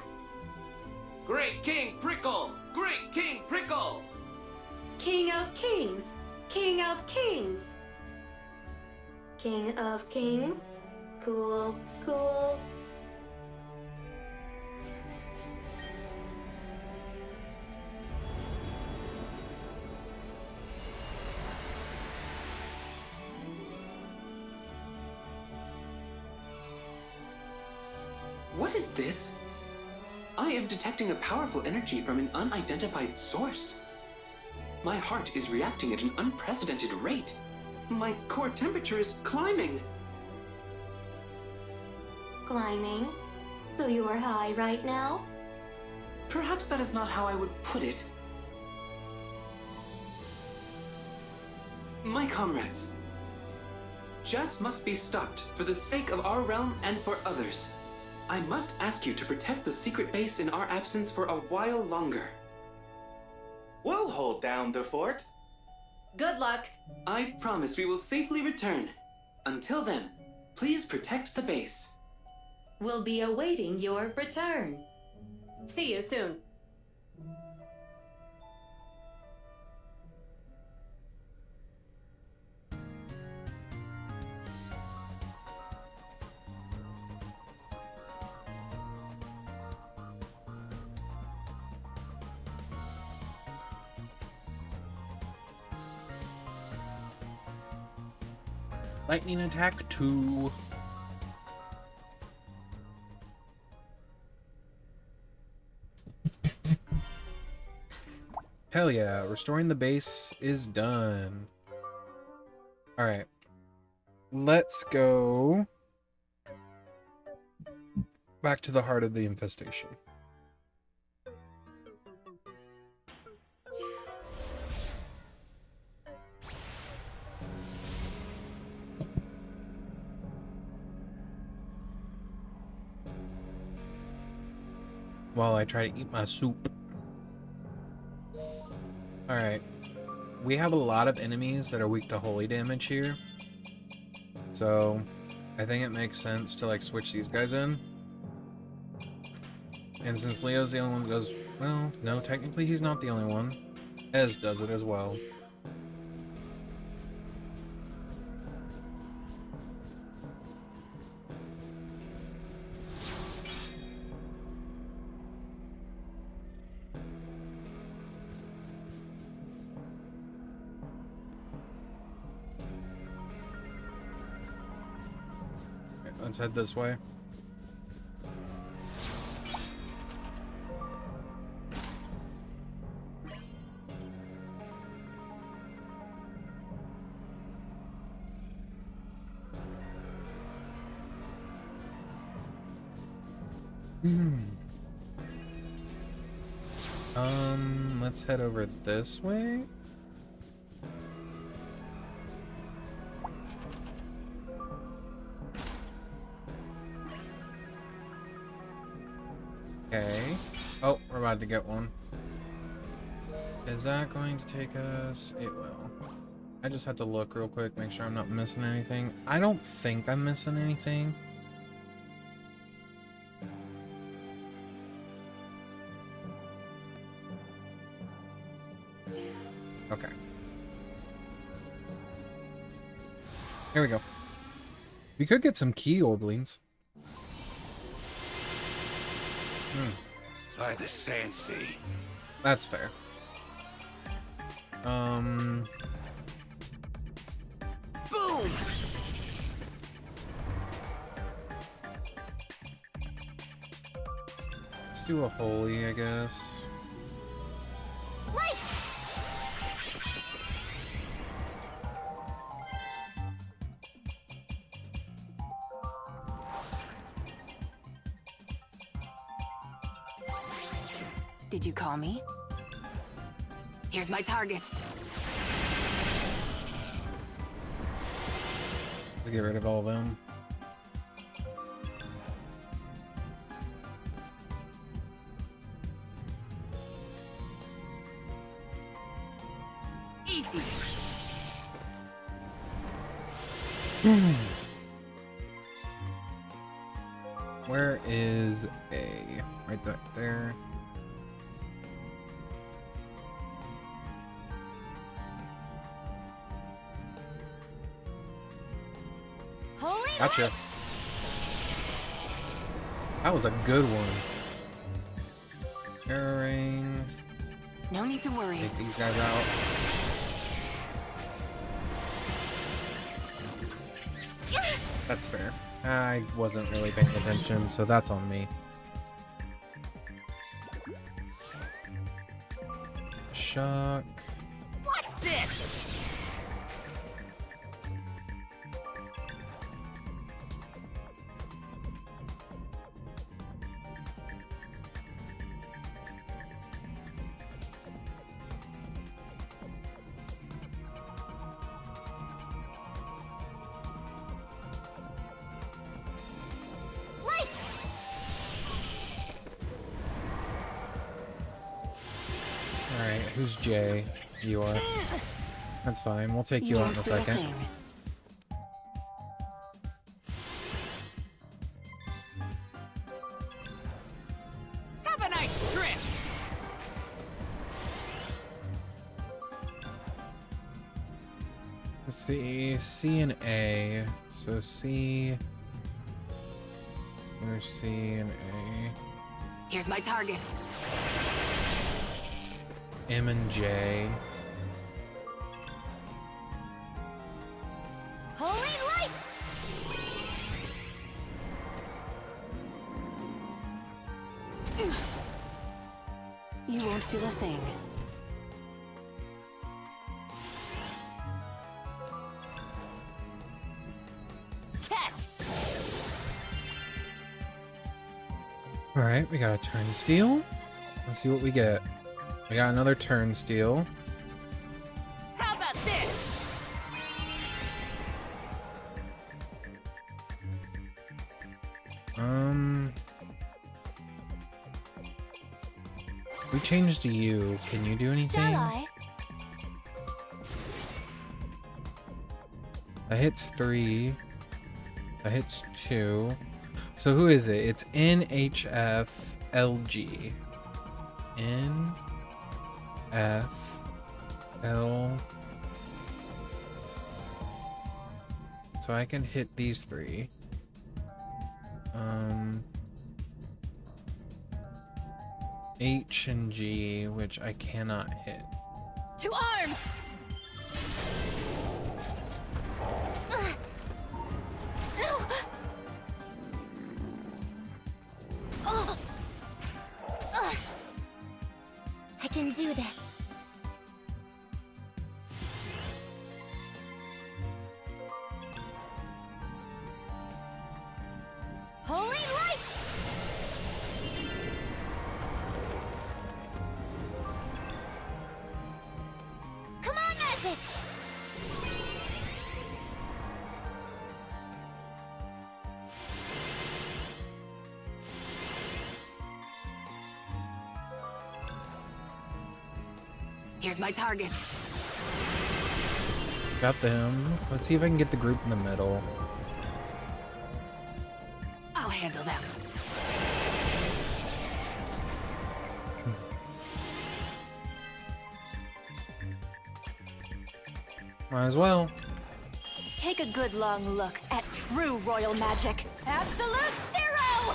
Great King Prickle! Great King Prickle! King of Kings. King of Kings. King of Kings. Cool, cool. What is this? I am detecting a powerful energy from an unidentified source. My heart is reacting at an unprecedented rate. My core temperature is climbing. Climbing. So you're high right now? Perhaps that is not how I would put it. My comrades, Jess must be stopped for the sake of our realm and for others. I must ask you to protect the secret base in our absence for a while longer. We'll hold down the fort. Good luck. I promise we will safely return. Until then, please protect the base. We'll be awaiting your return. See you soon. Lightning attack 2. Hell yeah, restoring the base is done. Alright. Let's go back to the heart of the infestation. While I try to eat my soup. Alright. We have a lot of enemies that are weak to holy damage here. So, I think it makes sense to, like, switch these guys in. And since Leo's the only one that does... Well, no, technically he's not the only one. Ez does it as well. let's head this way. Let's head over this way. Okay. Oh, we're about to get one. Is that going to take us? It will. I just have to look real quick, make sure I'm not missing anything. I don't think I'm missing anything. Okay. Here we go. We could get some key orblings. By the sand sea. That's fair. Boom! Let's do a holy, I guess. Did you call me? Here's my target. Let's get rid of all of them. Easy. Where is A? Right there. Gotcha. That was a good one. Air rain. No need to worry. Take these guys out. That's fair. I wasn't really paying attention, so that's on me. Shock. What's this? Alright, who's Jay? You are. That's fine, we'll take you out in a second. Have a nice trip. Let's see, C and A. So C. There's C and A. Here's my target. M and J. Holy light! You won't feel a thing. Catch! Alright, we got a turnstile. Let's see what we get. We got another turnstile. How about this? We changed to you. Can you do anything? Shall I? That hits 3. That hits 2. So who is it? It's NHFLG. NFL. So I can hit these 3. H and G, which I cannot hit. To arms! Here's my target. Got them. Let's see if I can get the group in the middle. I'll handle them. Might as well. Take a good long look at true royal magic. Absolute zero!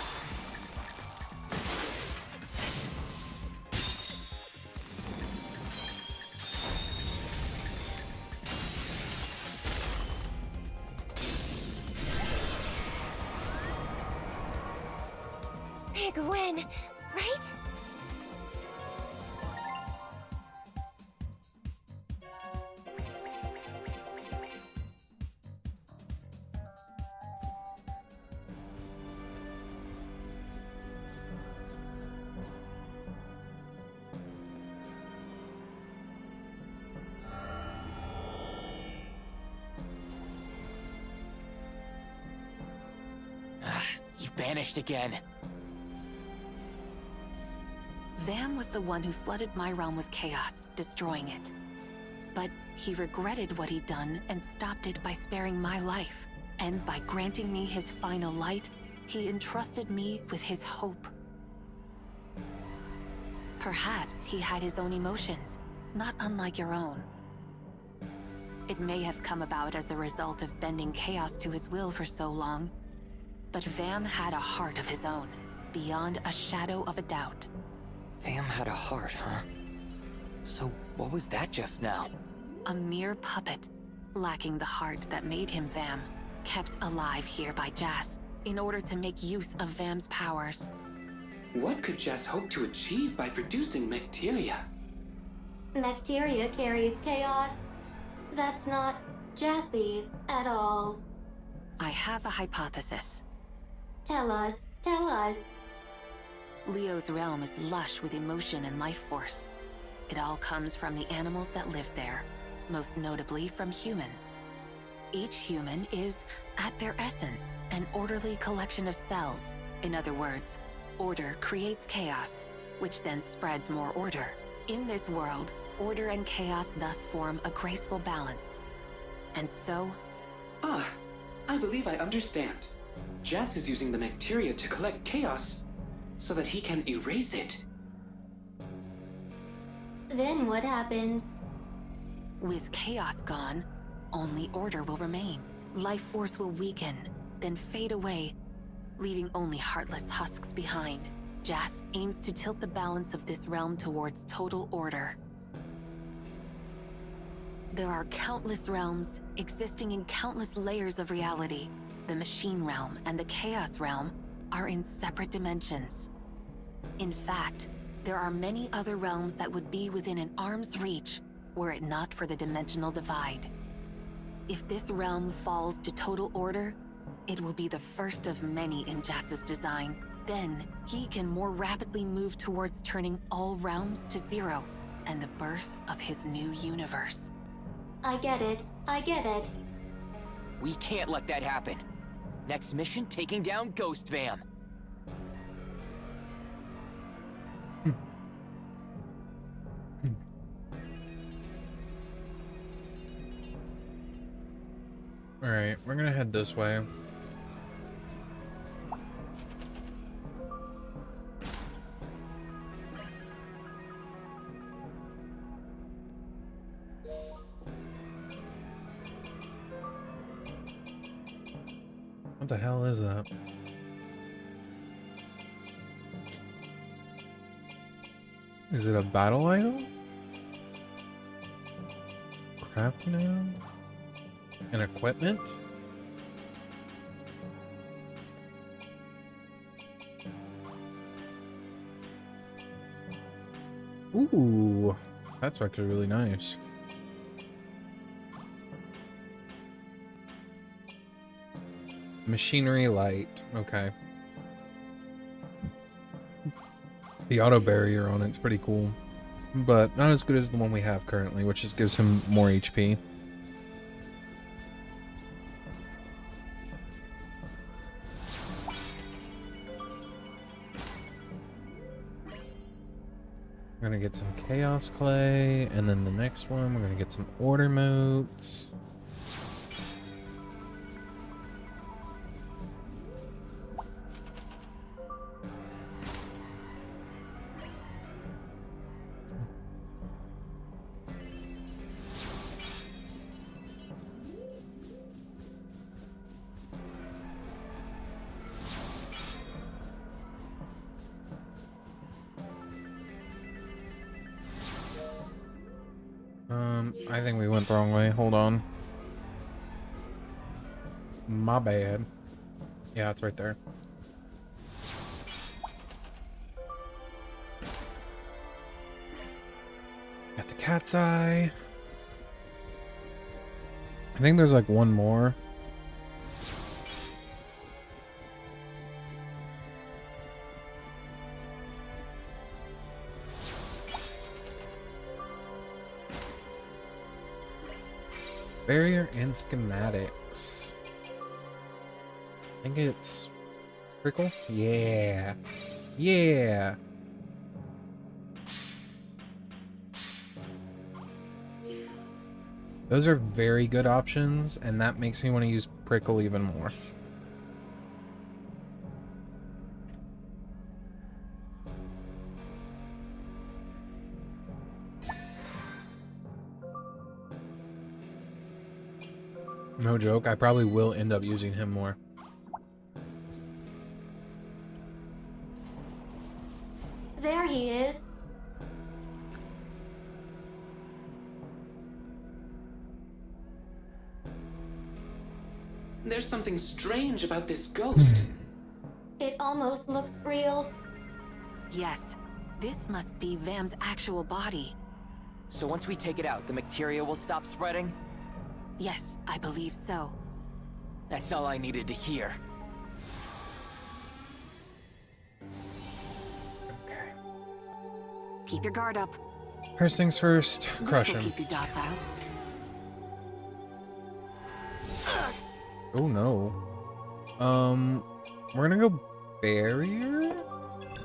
Big win, right? You vanished again. Vam was the one who flooded my realm with chaos, destroying it. But he regretted what he'd done and stopped it by sparing my life. And by granting me his final light, he entrusted me with his hope. Perhaps he had his own emotions, not unlike your own. It may have come about as a result of bending chaos to his will for so long, but Vam had a heart of his own, beyond a shadow of a doubt. Vam had a heart, huh? So what was that just now? A mere puppet, lacking the heart that made him Vam, kept alive here by Jas, in order to make use of Vam's powers. What could Jas hope to achieve by producing Macteria? Bacteria carries chaos. That's not Jassy at all. I have a hypothesis. Tell us, tell us. Leo's realm is lush with emotion and life force. It all comes from the animals that live there, most notably from humans. Each human is, at their essence, an orderly collection of cells. In other words, order creates chaos, which then spreads more order. In this world, order and chaos thus form a graceful balance. And so... Ah, I believe I understand. Jas is using the Macteria to collect chaos so that he can erase it. Then what happens? With chaos gone, only order will remain. Life force will weaken, then fade away, leaving only heartless husks behind. Jas aims to tilt the balance of this realm towards total order. There are countless realms existing in countless layers of reality. The machine realm and the chaos realm are in separate dimensions. In fact, there are many other realms that would be within an arm's reach were it not for the dimensional divide. If this realm falls to total order, it will be the first of many in Jas's design. Then, he can more rapidly move towards turning all realms to zero and the birth of his new universe. I get it. I get it. We can't let that happen. Next mission, taking down Ghost Vam. Alright, we're gonna head this way. What the hell is that? Is it a battle item? Crafting item? And equipment? Ooh, that's actually really nice. Machinery light, okay. The auto barrier on it's pretty cool, but not as good as the one we have currently, which just gives him more HP. We're gonna get some chaos clay, and then the next one we're gonna get some order motes. I think we went the wrong way. Hold on. My bad. Yeah, it's right there. Got the cat's eye. I think there's like one more. Barrier and schematics. I think it's Prickle? Yeah. Yeah. Those are very good options, and that makes me want to use Prickle even more. No joke, I probably will end up using him more. There he is. There's something strange about this ghost. It almost looks real. Yes, this must be Vam's actual body. So once we take it out, the bacteria will stop spreading? Yes, I believe so. That's all I needed to hear. Okay. Keep your guard up. First things first, crush This will him. keep you docile. Oh no. We're gonna go barrier?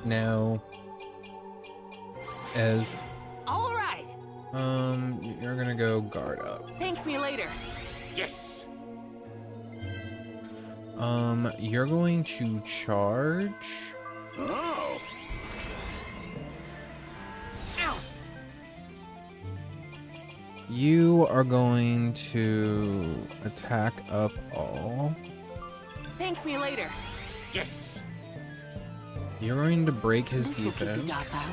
No. As All right. you're gonna go guard up. Thank me later. Yes. You're going to charge. Oh! Ow. You are going to attack up all. Thank me later. Yes. You're going to break his This will keep you defense. docile.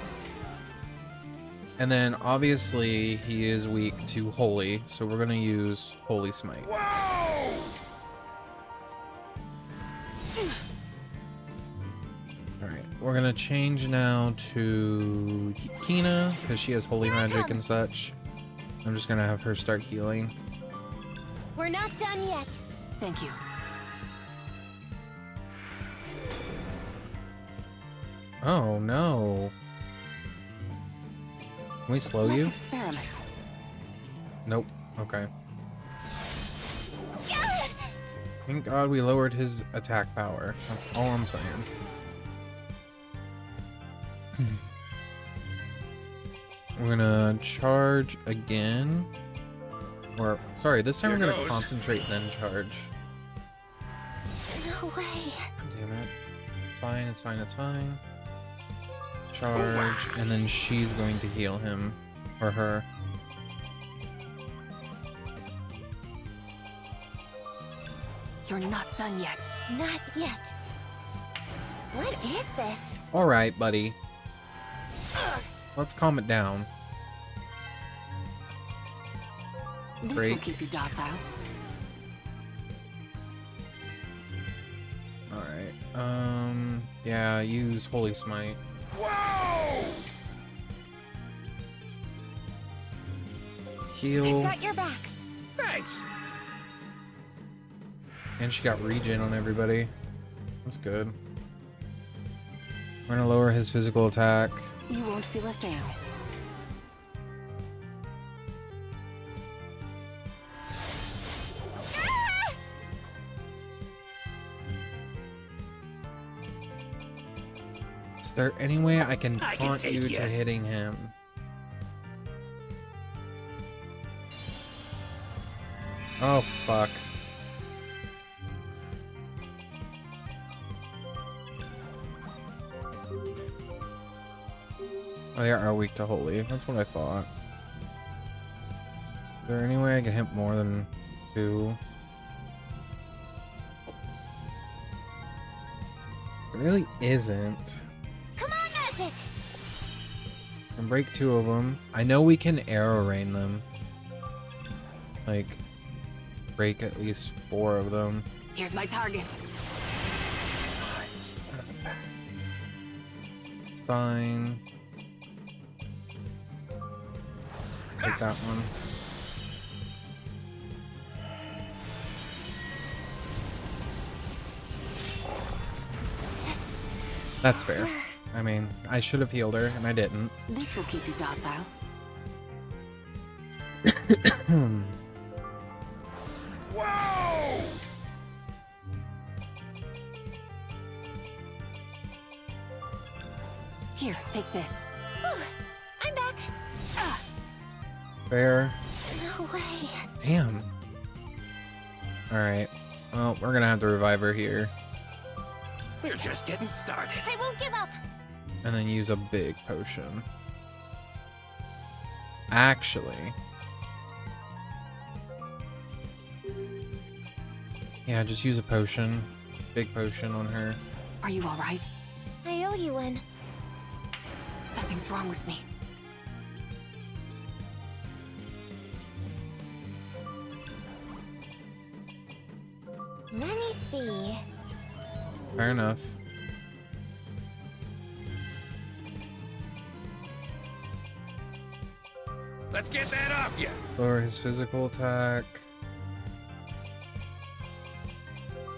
And then obviously he is weak to holy, so we're gonna use holy smite. Whoa! Alright, we're gonna change now to Kina, because she has holy magic and such. I'm just gonna have her start healing. We're not done yet. Thank you. Oh no. Can we slow Let's you? experiment. Nope. Okay. Thank God we lowered his attack power. That's all I'm saying. We're gonna charge again. Or, sorry, this time Here we're gonna goes. concentrate then charge. No way. Damn it. It's fine, it's fine, it's fine. Charge, and then she's going to heal him. Or her. You're not done yet. Not yet. What is this? Alright, buddy. Let's calm it down. This will Break. keep you docile. Alright, yeah, use Holy Smite. Whoa! Heal. Got your backs. Thanks. And she got regen on everybody. That's good. We're gonna lower his physical attack. You won't feel a thing. there any way I can I can taunt take you ya. to hitting him? Oh, fuck. Oh, they are weak to holy. That's what I thought. Is there any way I can hit more than 2? There really isn't. Come on, magic! I can break 2 of them. I know we can arrow rain them. Like, break at least 4 of them. Here's my target. It's fine. Take that one. That's fair. I mean, I should have healed her, and I didn't. This will keep you docile. Whoa! Here, take this. Whew, I'm back. Fair. No way. Damn. Alright. Well, we're gonna have to revive her here. We're just getting started. I won't give up. And then use a big potion. Actually. Yeah, just use a potion. Big potion on her. Are you alright? I owe you one. Something's wrong with me. Let me see. Fair enough. Let's get that off you. Lower his physical attack.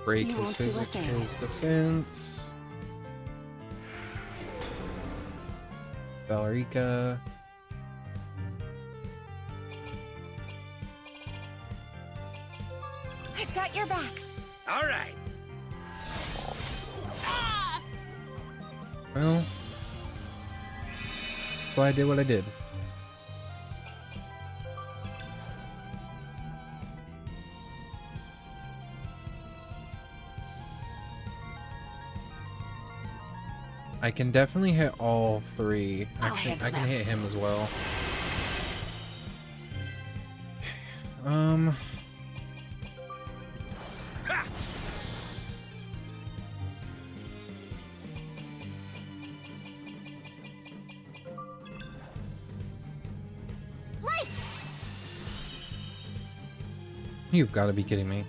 Break You his won't feel a physical thing. his defense. Valerica. I've got your backs. All right. Well, that's why I did what I did. I can definitely hit all 3. Actually, I can hit him as well. Light! You've got to be kidding me.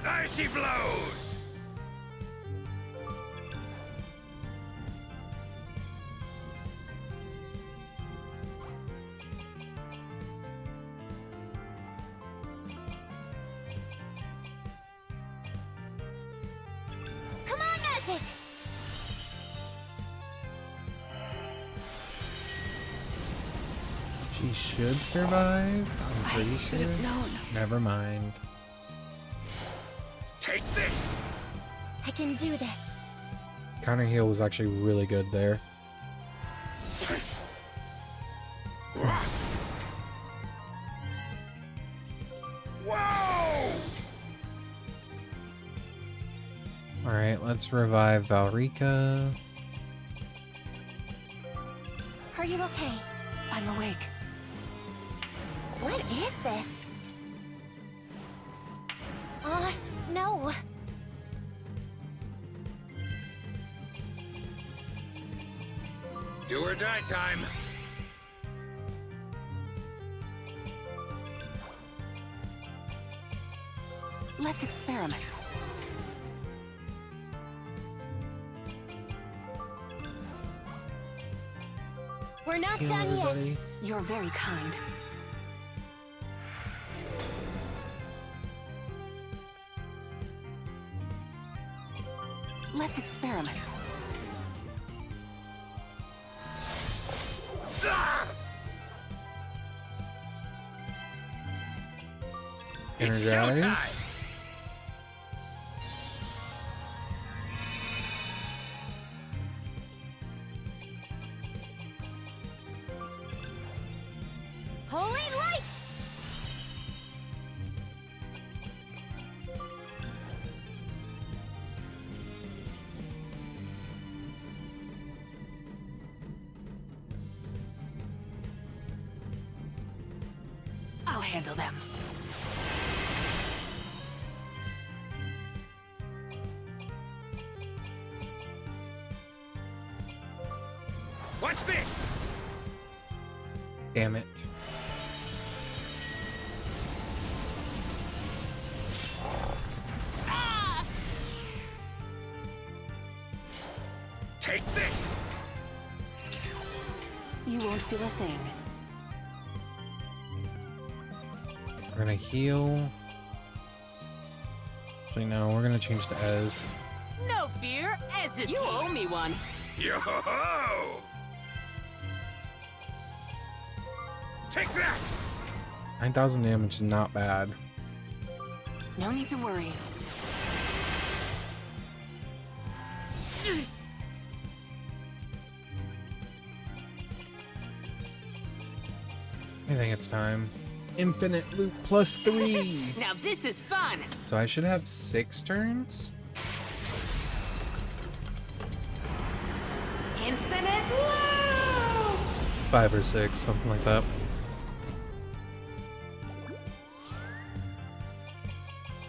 Icy blows. Come on, magic! She should survive. I'm pretty sure. should have known. Never mind. Take this. I can do this. Counter heal was actually really good there. Whoa! Alright, let's revive Valerica. Are you okay? I'm awake. What is this? No. Do or die time. Let's experiment. We're not Heal done everybody. yet. You're very kind. Let's experiment. Energize. handle them. Watch this! Damn it. Take this! You won't feel a thing. We're gonna heal. Actually, no, we're gonna change to Ez. No fear, Ez is You owe me one. Yo-ho-ho! Take that! 9,000 damage is not bad. No need to worry. I think it's time. Infinite loop plus 3! Now this is fun! So I should have 6 turns? Infinite loop! 5 or 6, something like that.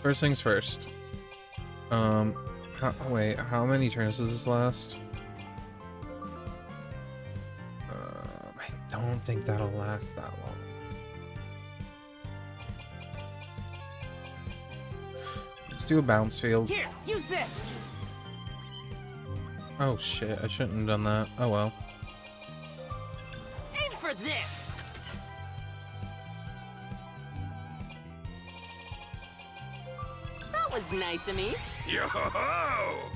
First things first. Wait, how many turns does this last? I don't think that'll last that long. Let's do a bounce field. Here, use this! Oh shit, I shouldn't have done that. Oh well. Aim for this! That was nice of me. Yo-ho-ho!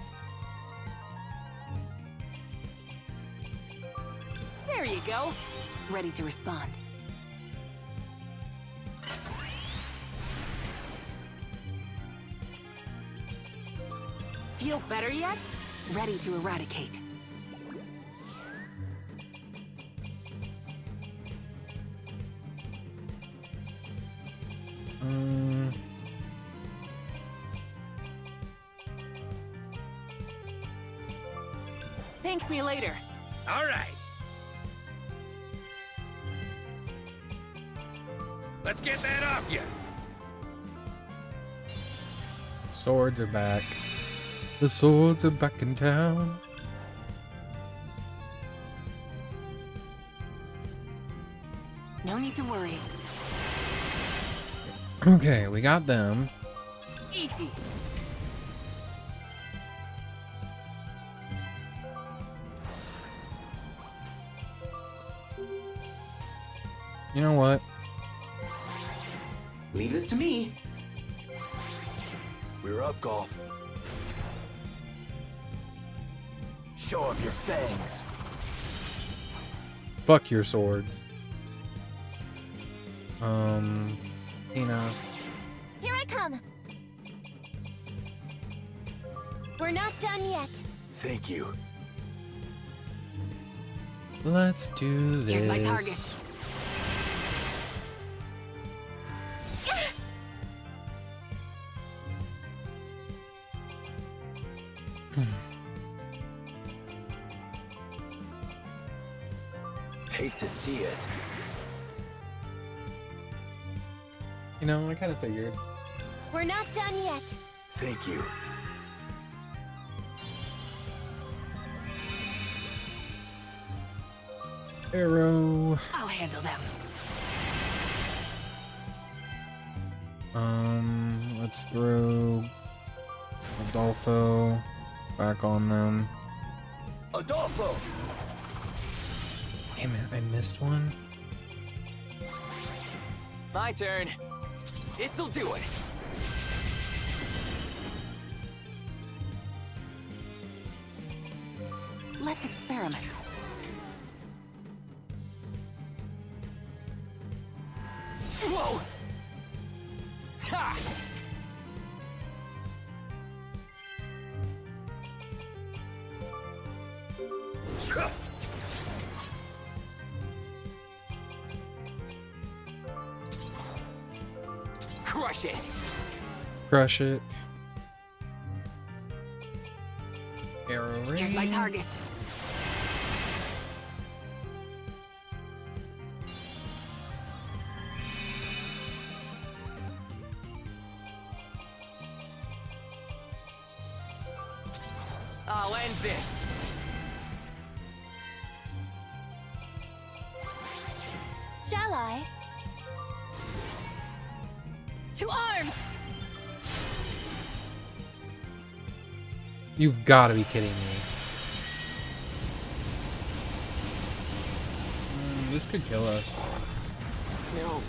There you go. Ready to respond. Feel better yet? Ready to eradicate. Thank me later. All right. Let's get that off you. Swords are back. The swords are back in town. No need to worry. Okay, we got them. Easy. You know what? Leave this to me. We're up, Golf. Show him your fangs. Fuck your swords. Tina. Here I come. We're not done yet. Thank you. Let's do this. Here's my target. Hate to see it. You know, I kind of figured. We're not done yet. Thank you. Arrow. I'll handle them. Let's throw Adolfo back on them. Adolfo! Damn it, I missed one. My turn. This'll do it. Let's experiment. Whoa! Ha! Crush it. Crush it. Arrow rain. Here's my target. I'll end this. Shall I? To arms! You've got to be kidding me. This could kill us. No,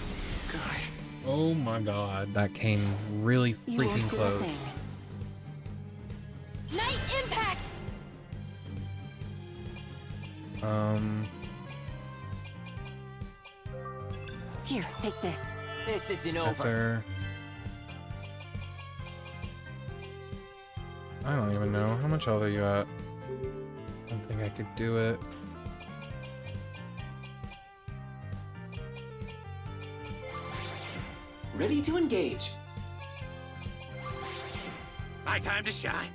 God. Oh my god, that came really You won't freaking feel a close. thing. Night impact! Here, take this. This isn't That's over. her. I don't even know. How much health are you at? I don't think I could do it. Ready to engage. My time to shine.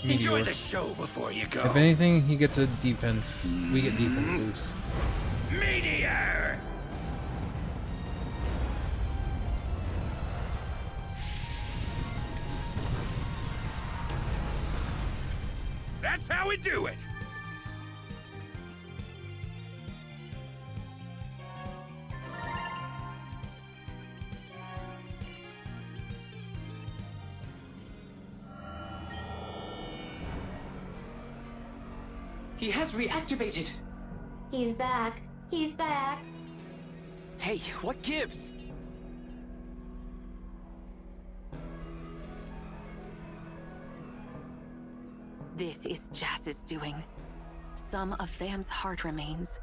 Meteor. Enjoy the show before you go. If anything, he gets a defense. We get defense boost. Meteor! That's how we do it. He has reactivated. He's back. He's back. Hey, what gives? This is Jazz's doing. Some of Vam's heart remains.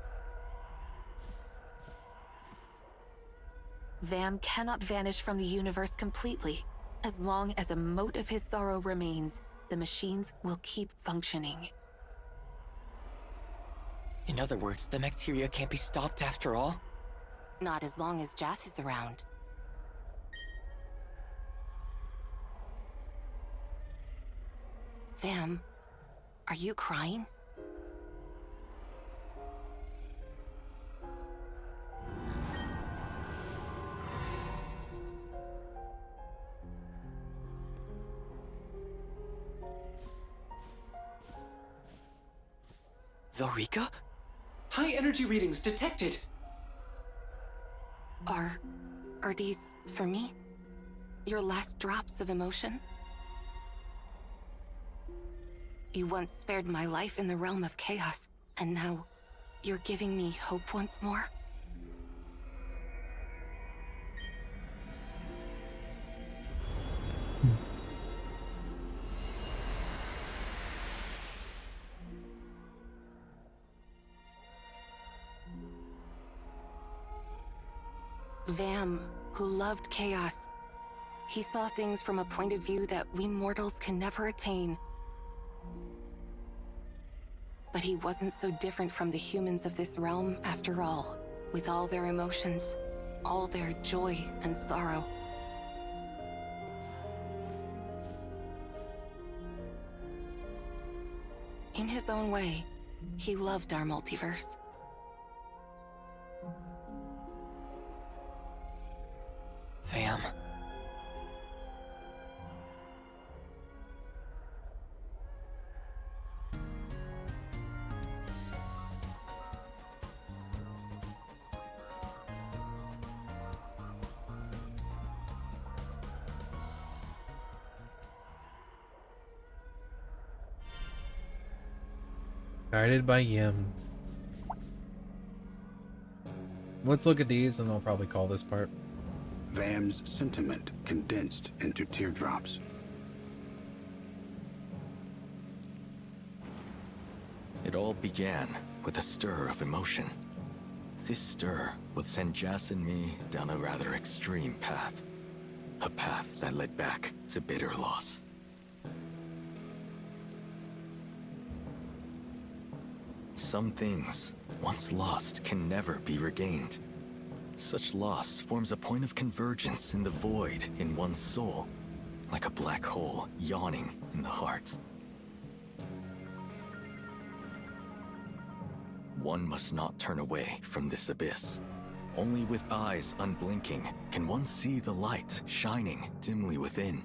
Vam cannot vanish from the universe completely. As long as a mote of his sorrow remains, the machines will keep functioning. In other words, the bacteria can't be stopped after all? Not as long as Jazz is around. Vam, are you crying? Lorica? High energy readings detected. Are these for me? Your last drops of emotion? You once spared my life in the realm of chaos, and now you're giving me hope once more? Vam, who loved chaos, he saw things from a point of view that we mortals can never attain. But he wasn't so different from the humans of this realm after all, with all their emotions, all their joy and sorrow. In his own way, he loved our multiverse. Vam. Guided by Yam. Let's look at these and I'll probably call this part. Vam's sentiment condensed into teardrops. It all began with a stir of emotion. This stir would send Jas and me down a rather extreme path. A path that led back to bitter loss. Some things, once lost, can never be regained. Such loss forms a point of convergence in the void in one's soul, like a black hole yawning in the heart. One must not turn away from this abyss. Only with eyes unblinking can one see the light shining dimly within.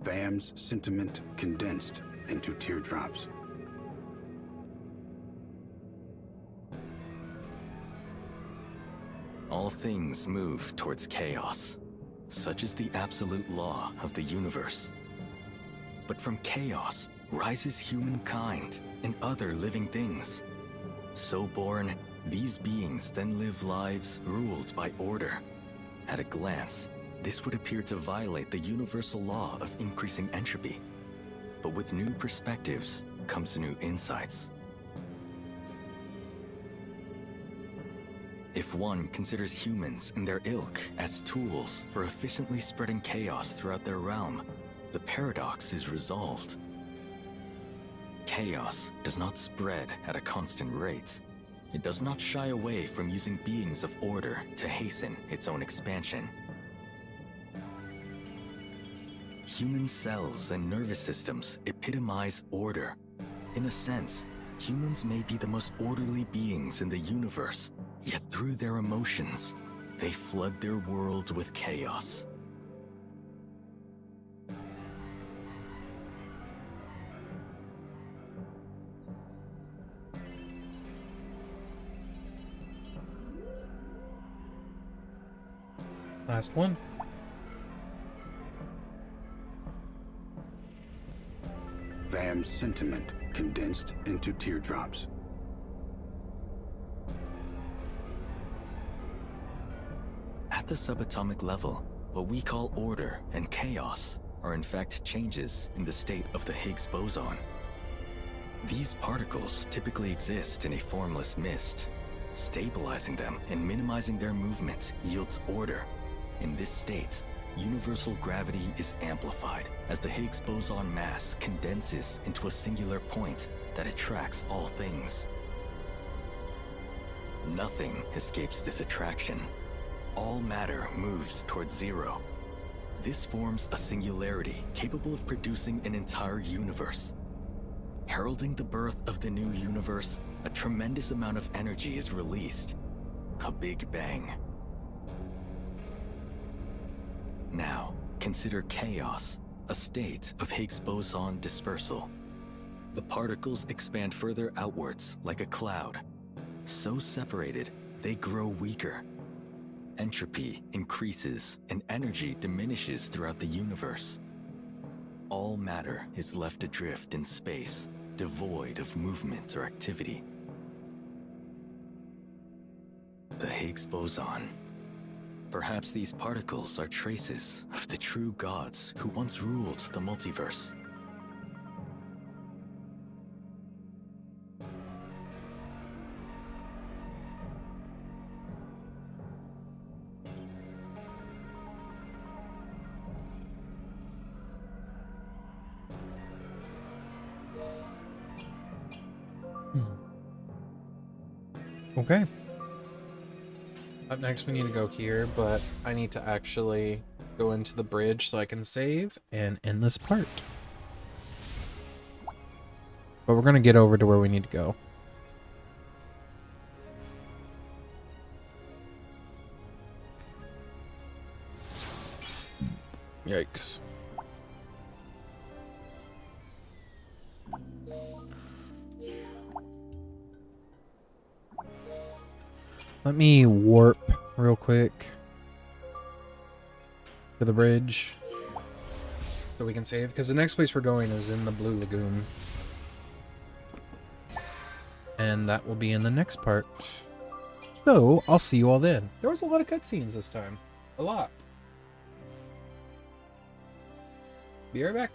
Vam's sentiment condensed into teardrops. All things move towards chaos. Such is the absolute law of the universe. But from chaos rises humankind and other living things. So born, these beings then live lives ruled by order. At a glance, this would appear to violate the universal law of increasing entropy. But with new perspectives comes new insights. If one considers humans and their ilk as tools for efficiently spreading chaos throughout their realm, the paradox is resolved. Chaos does not spread at a constant rate. It does not shy away from using beings of order to hasten its own expansion. Human cells and nervous systems epitomize order. In a sense, humans may be the most orderly beings in the universe, yet through their emotions, they flood their world with chaos. Last one. Vam's sentiment condensed into teardrops. At the subatomic level, what we call order and chaos are in fact changes in the state of the Higgs boson. These particles typically exist in a formless mist. Stabilizing them and minimizing their movement yields order. In this state, universal gravity is amplified as the Higgs boson mass condenses into a singular point that attracts all things. Nothing escapes this attraction. All matter moves towards zero. This forms a singularity capable of producing an entire universe. Heralding the birth of the new universe, a tremendous amount of energy is released. A Big Bang. Now, consider chaos, a state of Higgs boson dispersal. The particles expand further outwards like a cloud. So separated, they grow weaker. Entropy increases and energy diminishes throughout the universe. All matter is left adrift in space, devoid of movement or activity. The Higgs boson. Perhaps these particles are traces of the true gods who once ruled the multiverse. Okay. Up next we need to go here, but I need to actually go into the bridge so I can save and end this part. But we're going to get over to where we need to go. Yikes. Let me warp real quick to the bridge so we can save, because the next place we're going is in the Blue Lagoon. And that will be in the next part. So, I'll see you all then. There was a lot of cutscenes this time. A lot. Be right back.